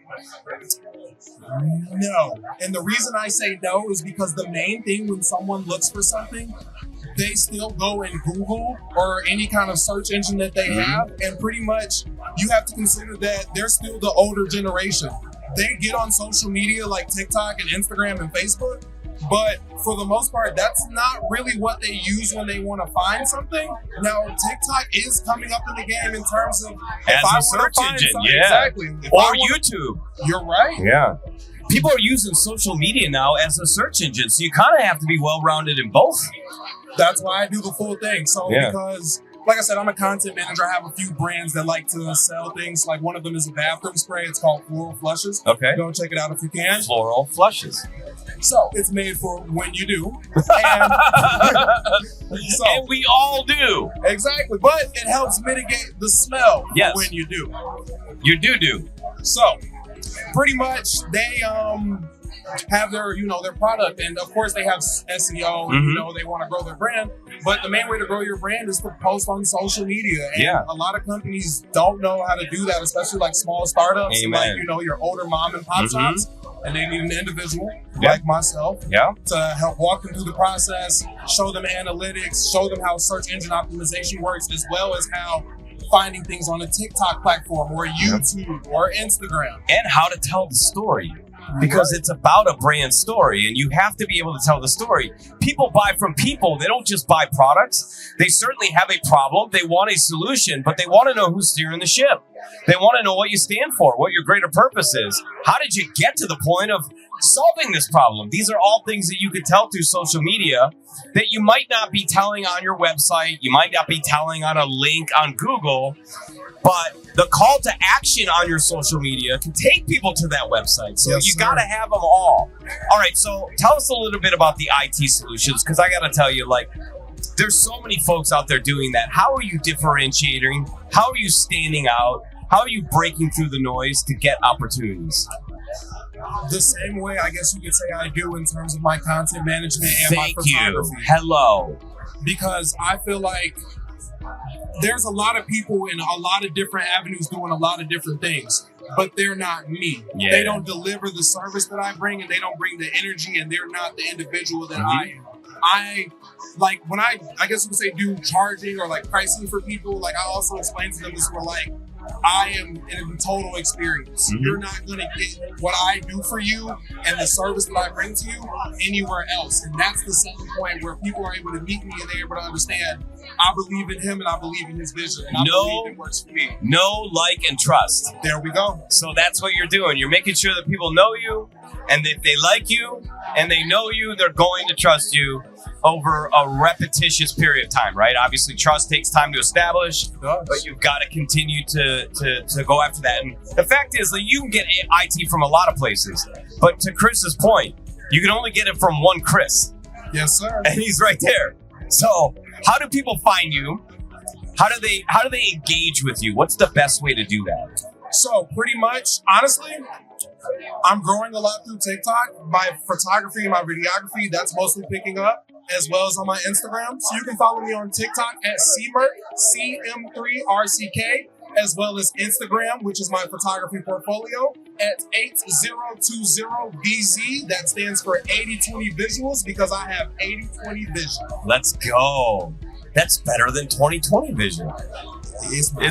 No. And the reason I say no is because the main thing when someone looks for something, they still go in Google or any kind of search engine that they have. And pretty much you have to consider that they're still the older generation. They get on social media like TikTok and Instagram and Facebook, but for the most part, that's not really what they use when they want to find something. Now, TikTok is coming up in the game in terms of as a search engine, exactly. Or YouTube. You're right. Yeah. People are using social media now as a search engine, so you kind of have to be well-rounded in both. That's why I do the full thing. So because, like I said, I'm a content manager. I have a few brands that like to sell things. Like one of them is a bathroom spray. It's called Floral Flushes. Okay. Go check it out if you can. Floral Flushes. So it's made for when you do. And, and we all do. Exactly. But it helps mitigate the smell when you do. You do. So pretty much they have their their product, and of course they have SEO. They want to grow their brand, but the main way to grow your brand is to post on social media, and a lot of companies don't know how to do that, especially like small startups. Like your older mom and pop shops, and they need an individual like myself to help walk them through the process, show them analytics, show them how search engine optimization works, as well as how finding things on a TikTok platform or YouTube or Instagram, and how to tell the story. Because it's about a brand story, and you have to be able to tell the story. People buy from people. They don't just buy products. They certainly have a problem. They want a solution, but they want to know who's steering the ship. They want to know what you stand for, what your greater purpose is. How did you get to the point of solving this problem? These are all things that you could tell through social media that you might not be telling on your website. You might not be telling on a link on Google, but the call to action on your social media can take people to that website. So you got to have them all. All right, so tell us a little bit about the IT solutions, because I got to tell you, there's so many folks out there doing that. How are you differentiating? How are you standing out? How are you breaking through the noise to get opportunities? The same way, I guess you could say I do in terms of my content management and my photography. Hello. Because I feel like there's a lot of people in a lot of different avenues doing a lot of different things, but they're not me. Yeah. They don't deliver the service that I bring, and they don't bring the energy, and they're not the individual that I am. I like when I guess you could say do charging or like pricing for people, like I also explain to them this where like I am in a total experience. You're not gonna get what I do for you and the service that I bring to you anywhere else. And that's the selling point where people are able to meet me and they're able to understand I believe in him and I believe in his vision. And I believe it works for me. Know, like, and trust. There we go. So that's what you're doing. You're making sure that people know you, and if they like you and they know you, they're going to trust you over a repetitious period of time, right? Obviously, trust takes time to establish, but you've got to continue to go after that. And the fact is that you can get IT from a lot of places, but to Chris's point, you can only get it from one Chris, Yes, sir. and he's right there. So, how do people find you? How do they engage with you? What's the best way to do that? So pretty much, honestly, I'm growing a lot through TikTok. My photography and my videography, that's mostly picking up, as well as on my Instagram. So you can follow me on TikTok at CMRK, CM3RCK, as well as Instagram, which is my photography portfolio, at 8020BZ. That stands for 80/20 visuals because I have 80/20 vision. Let's go. That's better than 20/20 vision. It's mine.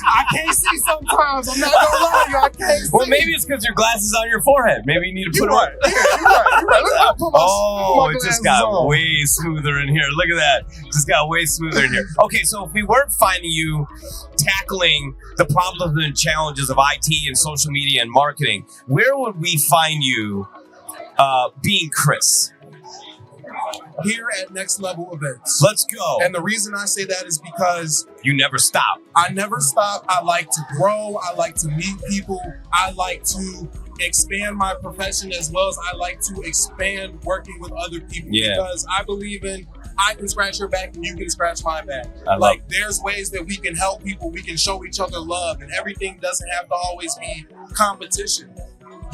I can't see sometimes. I'm not gonna lie to you. I can't see. Well, maybe it's because your glasses on your forehead. Maybe you need to put You're right. them on. You're right. Look, I put my- Oh, my it just glasses got on. way smoother in here. Look at that. Just got way smoother in here. Okay, so if we weren't finding you tackling the problems and challenges of IT and social media and marketing, where would we find you being Chris? Here at Next Level Events. Let's go. And the reason I say that is because You never stop. I never stop. I like to grow. I like to meet people. I like to expand my profession as well as I like to expand working with other people Yeah. because I believe in I can scratch your back and you can scratch my back. I Like there's ways that we can help people. We can show each other love and everything doesn't have to always be competition.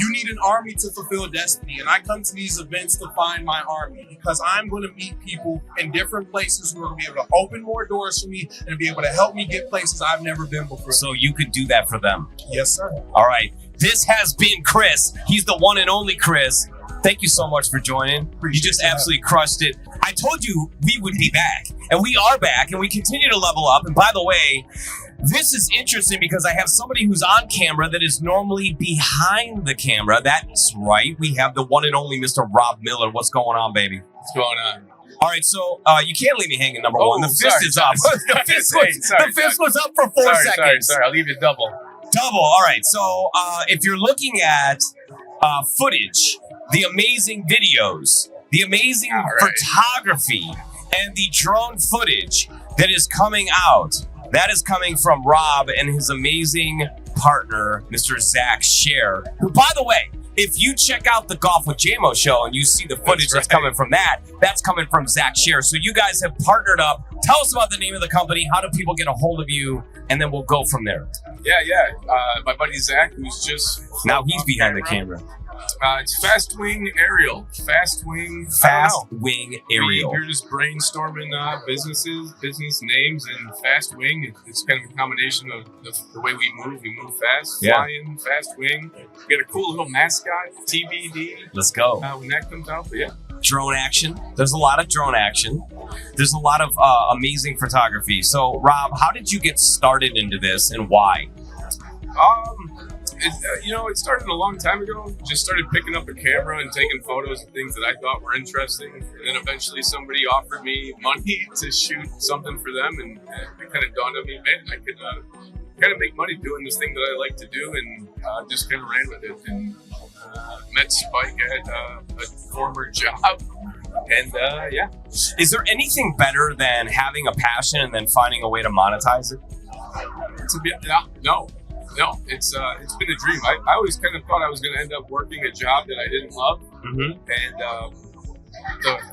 You need an army to fulfill destiny. And I come to these events to find my army because I'm going to meet people in different places who are going to be able to open more doors for me and be able to help me get places I've never been before. So you could do that for them. Yes, sir. All right. This has been Chris. He's the one and only Chris. Thank you so much for joining. You just absolutely crushed it. I told you we would be back, and we are back, and we continue to level up. And by the way, this is interesting because I have somebody who's on camera that is normally behind the camera. That's right. We have the one and only Mr. Rob Miller. What's going on, baby? What's going on? All right, so you can't leave me hanging, number one. The fist sorry, is up. sorry. The fist was up for 4 seconds. Sorry. I'll leave you double. Double. All right. So if you're looking at footage, the amazing videos, the amazing photography, and the drone footage that is coming out, that is coming from Rob and his amazing partner, Mr. Zach Scher, who, by the way, if you check out the Golf with JMO show and you see the footage that's coming from that, that's coming from Zach Scher. So you guys have partnered up. Tell us about the name of the company. How do people get a hold of you? And then we'll go from there. Yeah. My buddy Zach, who's just Now he's behind the camera. It's Fast Wing Aerial. Fast Wing Aerial. You're just brainstorming businesses, business names, and Fast Wing. It's kind of a combination of the way we move. We move fast, flying, Fast Wing. We got a cool little mascot, TBD. Let's go. When that comes out, but yeah. Drone action. There's a lot of drone action. There's a lot of amazing photography. So, Rob, how did you get started into this and why? It started a long time ago. Just started picking up a camera and taking photos of things that I thought were interesting. And then eventually somebody offered me money to shoot something for them. And it kind of dawned on me, man, I could kind of make money doing this thing that I like to do. And just kind of ran with it. And met Spike at a former job. And yeah. Is there anything better than having a passion and then finding a way to monetize it? No, it's been a dream. I always kind of thought I was going to end up working a job that I didn't love. Mm-hmm. And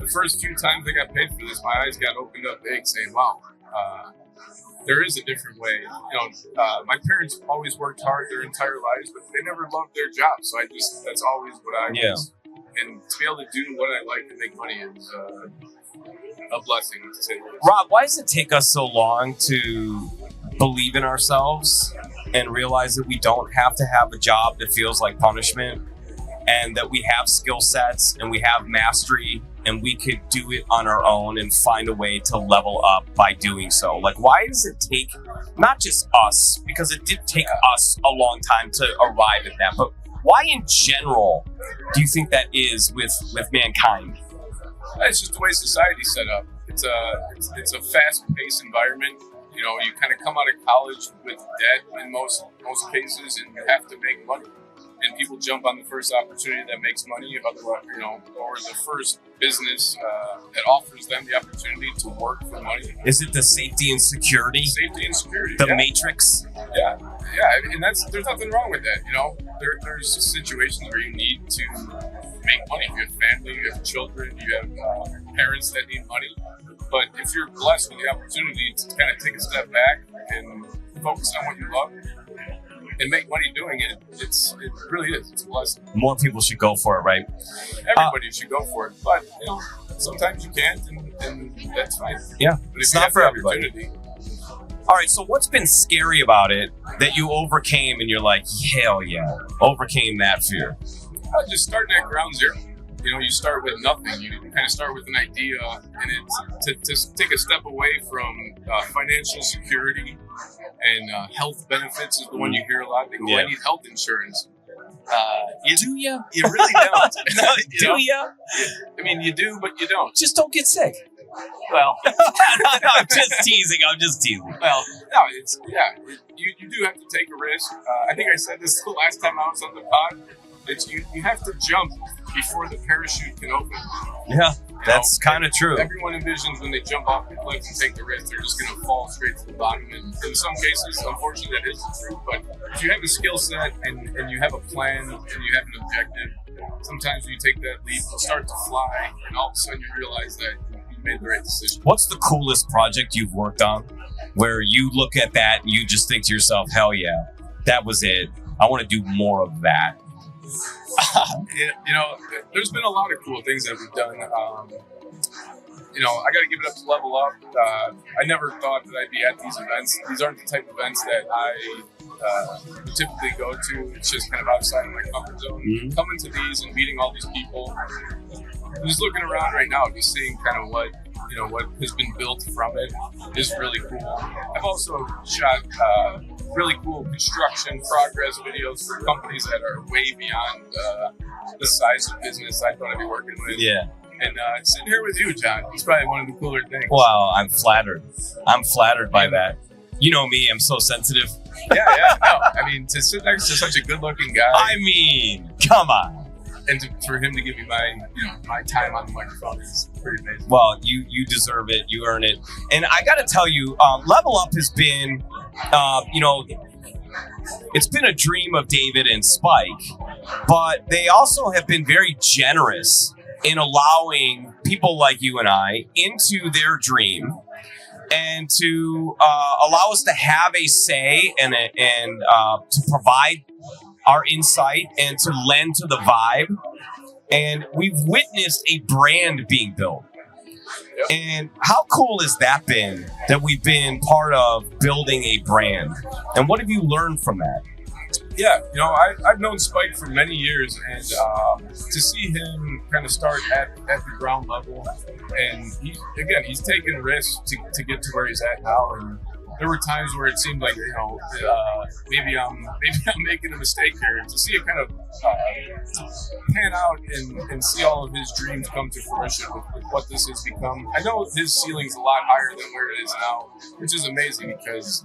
the first few times I got paid for this, my eyes got opened up big, saying, "Wow, there is a different way." My parents always worked hard their entire lives, but they never loved their job. So that's always what I was and to be able to do what I like and make money is a blessing, to say the least. Rob, why does it take us so long to believe in ourselves and realize that we don't have to have a job that feels like punishment, and that we have skill sets and we have mastery and we could do it on our own and find a way to level up by doing so? Like, why does it take not just us, because it did take us a long time to arrive at that, but why in general do you think that is with mankind? It's just the way society's set up. It's a fast-paced environment. You know, you kind of come out of college with debt in most cases, and you have to make money. And people jump on the first opportunity that makes money, otherwise, you know, or the first business that offers them the opportunity to work for money. Is it the safety and security? Safety and security. The yeah. Matrix? Yeah, and there's nothing wrong with that. You know, there's situations where you need to make money. You have family, you have children, you have parents that need money. But if you're blessed with the opportunity to kind of take a step back and focus on what you love and make money doing it, it really is. It's a blessing. More people should go for it, right? Everybody should go for it, but you know, sometimes you can't, and that's fine. Yeah, But if it's you not have for the everybody. opportunity, All right, so what's been scary about it that you overcame and you're like, hell yeah, overcame that fear? just starting at ground zero. You know, you start with nothing. You kind of start with an idea, and it's to take a step away from financial security and health benefits is the one you hear a lot. They go, Yeah. I need health insurance. Do you? You really don't. You know? Do you? I mean, you do, but you don't. Just don't get sick. Well, I'm just teasing. well, no, it's you do have to take a risk. I think I said this the last time I was on the pod. It's you have to jump before the parachute can open. Yeah, You that's know, kind of true. Everyone envisions when they jump off the cliff and take the risk, they're just going to fall straight to the bottom. And in some cases, unfortunately, that is the truth. But if you have a skill set and you have a plan and you have an objective, sometimes when you take that leap, you'll start to fly, and all of a sudden you realize that you made the right decision. What's the coolest project you've worked on where you look at that and you just think to yourself, hell yeah, that was it. I want to do more of that. You know, there's been a lot of cool things that we've done. You know, I got to give it up to Level Up. I never thought that I'd be at these events. These aren't the type of events that I typically go to. It's just kind of outside of my comfort zone. Mhm. Coming to these and meeting all these people. I'm just looking around right now, just seeing kind of what has been built from it is really cool. I've also shot really cool construction progress videos for companies that are way beyond the size of business I thought I'd be working with. Yeah. And sitting here with you, John, it's probably one of the cooler things. Wow, I'm flattered. I'm flattered by that. You know me, I'm so sensitive. Yeah. No, I mean, to sit next to such a good-looking guy, I mean, come on. and for him to give me my time on the microphone is pretty amazing. Well, you deserve it. You earn it. And I got to tell you, Level Up has been, it's been a dream of David and Spike, but they also have been very generous in allowing people like you and I into their dream and to allow us to have a say and to provide our insight and to lend to the vibe. And we've witnessed a brand being built. Yep. And how cool has that been that we've been part of building a brand? And what have you learned from that? Yeah, you know, I've known Spike for many years, and to see him kind of start at the ground level, and he's taken risks to get to where he's at now. And there were times where it seemed like, maybe I'm making a mistake here. To see it kind of pan out and see all of his dreams come to fruition with what this has become. I know his ceiling's a lot higher than where it is now, which is amazing because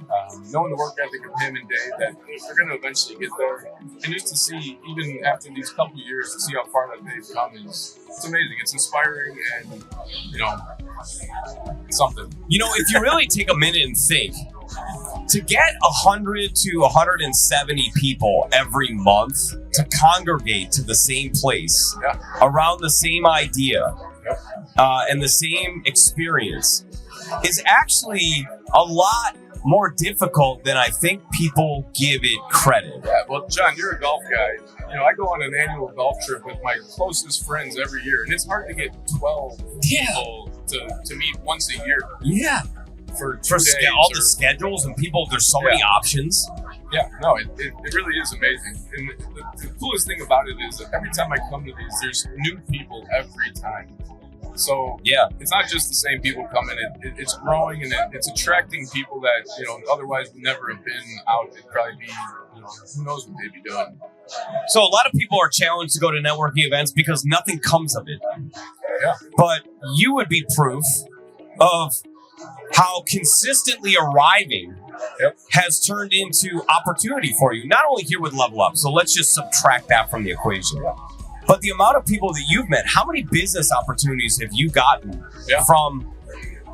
knowing the work ethic of him and Dave, that they're going to eventually get there. And just to see, even after these couple of years, to see how far that they've come it's amazing. It's inspiring and, something. If you really take a minute and think, to get 100 to 170 people every month to congregate to the same place, Yeah. around the same idea, and the same experience is actually a lot more difficult than I think people give it credit. Yeah, well, John, you're a golf guy. You know, I go on an annual golf trip with my closest friends every year, and it's hard to get 12 people to meet once a year Yeah. for 2 For days. all or- the schedules and people, there's so many options. Yeah, no, it really is amazing. And the coolest thing about it is that every time I come to these, there's new people every time. So Yeah. it's not just the same people coming. It's growing and it's attracting people that, you know, otherwise would never have been out. It'd probably be, you know, who knows what they'd be doing. So a lot of people are challenged to go to networking events because nothing comes of it. Yeah. But you would be proof of how consistently arriving has turned into opportunity for you, not only here with Level Up. So let's just subtract that from the equation. But the amount of people that you've met, how many business opportunities have you gotten from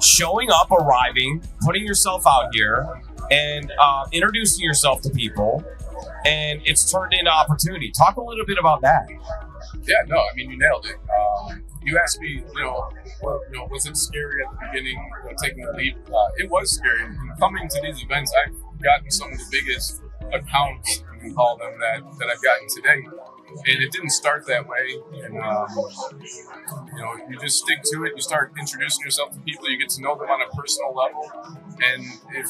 showing up, arriving, putting yourself out here, and introducing yourself to people, and it's turned into opportunity? Talk a little bit about that. Yeah, no, I mean, you nailed it. You asked me, was it scary at the beginning, taking the leap? It was scary. And coming to these events, I've gotten some of the biggest accounts, you can call them, that I've gotten today. And it didn't start that way. And, you just stick to it. You start introducing yourself to people. You get to know them on a personal level. And if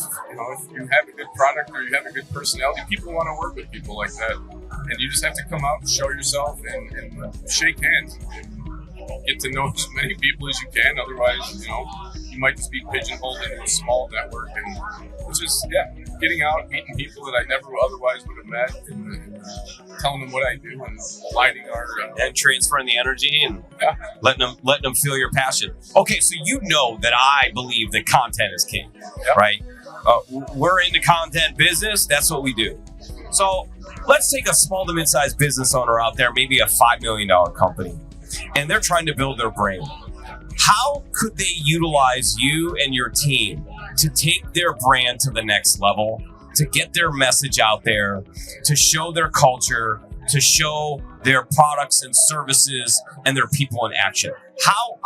you have a good product or you have a good personality, people want to work with people like that. And you just have to come out and show yourself and shake hands. Get to know as many people as you can. Otherwise, you might just be pigeonholed into a small network. And it's just, getting out, meeting people that I never otherwise would have met, and telling them what I do, and aligning our And transferring the energy and letting them feel your passion. Okay, so you know that I believe that content is king, right? We're into content business. That's what we do. So let's take a small to mid-sized business owner out there, maybe a $5 million company, and they're trying to build their brand. How could they utilize you and your team to take their brand to the next level, to get their message out there, to show their culture, to show their products and services and their people in action? How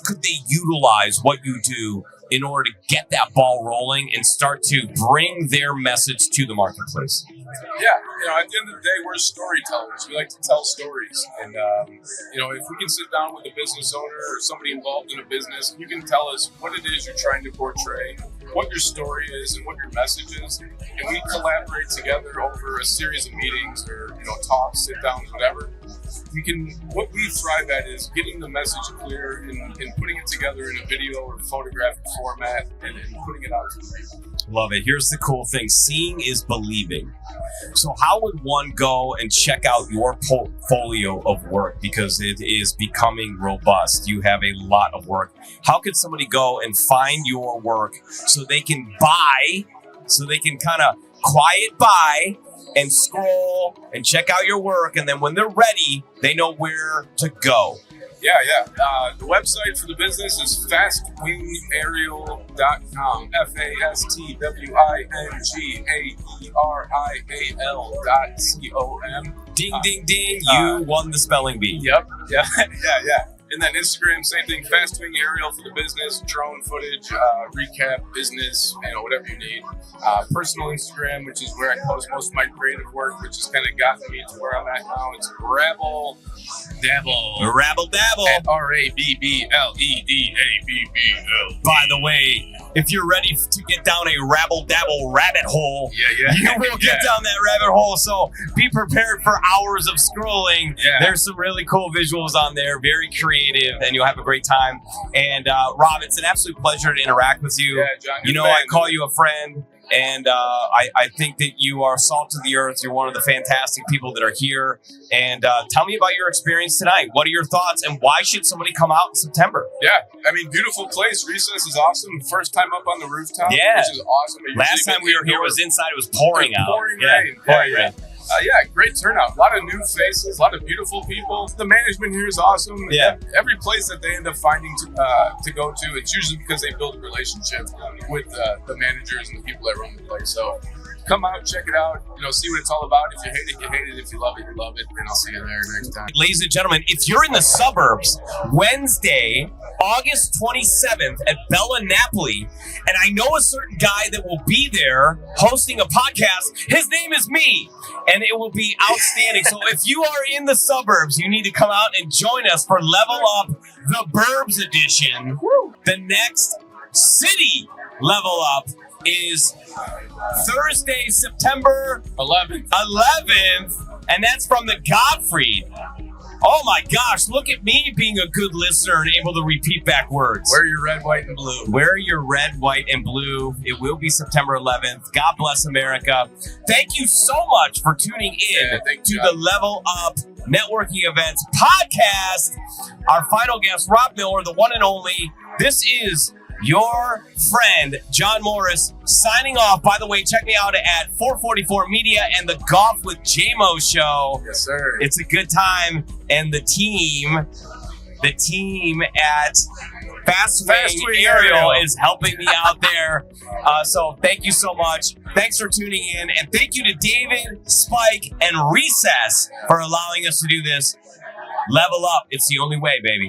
could they utilize what you do in order to get that ball rolling and start to bring their message to the marketplace? Yeah, at the end of the day, we're storytellers. We like to tell stories. And, if we can sit down with a business owner or somebody involved in a business, you can tell us what it is you're trying to portray, what your story is, and what your message is. And we collaborate together over a series of meetings or, talks, sit downs, whatever. What we thrive at is getting the message clear and putting it together in a video or photographic format and putting it out to the people. Love it. Here's the cool thing. Seeing is believing. So how would one go and check out your portfolio of work? Because it is becoming robust. You have a lot of work. How could somebody go and find your work so they can kind of quiet buy and scroll and check out your work, and then when they're ready, they know where to go? Yeah. The website for the business is fastwingaerial.com. FASTWINGAERIAL.com. Ding, ding, ding. You won the spelling bee. Yep. Yeah. And then Instagram, same thing. Fast Wing Aerial for the business, drone footage, recap, business, whatever you need. Personal Instagram, which is where I post most of my creative work, which has kind of gotten me to where I'm at now. It's Rabble Dabble. Rabble Dabble. At RABBLEDABBL. By the way, if you're ready to get down a Rabble Dabble rabbit hole, you will get down that rabbit hole. So be prepared for hours of scrolling. There's some really cool visuals on there, very creative, and you'll have a great time. And Rob, it's an absolute pleasure to interact with you. Yeah, John, I call you a friend. And I think that you are salt of the earth. You're one of the fantastic people that are here. And tell me about your experience tonight. What are your thoughts, and why should somebody come out in September? Yeah, beautiful place. Recess is awesome. First time up on the rooftop, which is awesome. Last time we were here was inside. It was pouring out. Pouring rain. Great turnout. A lot of new faces, a lot of beautiful people. The management here is awesome. Yeah. Every place that they end up finding to go to, it's usually because they build a relationship with the managers and the people that run the place. So come out, check it out, see what it's all about. If you hate it, you hate it. If you love it, you love it. And I'll see you there next time. Ladies and gentlemen, if you're in the suburbs, Wednesday, August 27th at Bella Napoli, and I know a certain guy that will be there hosting a podcast. His name is me, and it will be outstanding. So if you are in the suburbs, you need to come out and join us for Level Up the Burbs edition. The next city Level Up is Thursday, September 11th, and that's from the Gottfried. Oh my gosh, look at me being a good listener and able to repeat back words. Wear your red, white, and blue. Wear your red, white, and blue. It will be September 11th. God bless America. Thank you so much for tuning in to the Level Up Networking Events podcast. Our final guest, Rob Miller, the one and only. This is your friend, John Morris, signing off. By the way, check me out at 444 Media and the Golf with JMO show. Yes, sir. It's a good time. And the team at Fast Swing Aerial is helping me out there. So thank you so much. Thanks for tuning in. And thank you to David, Spike, and Recess for allowing us to do this. Level up. It's the only way, baby.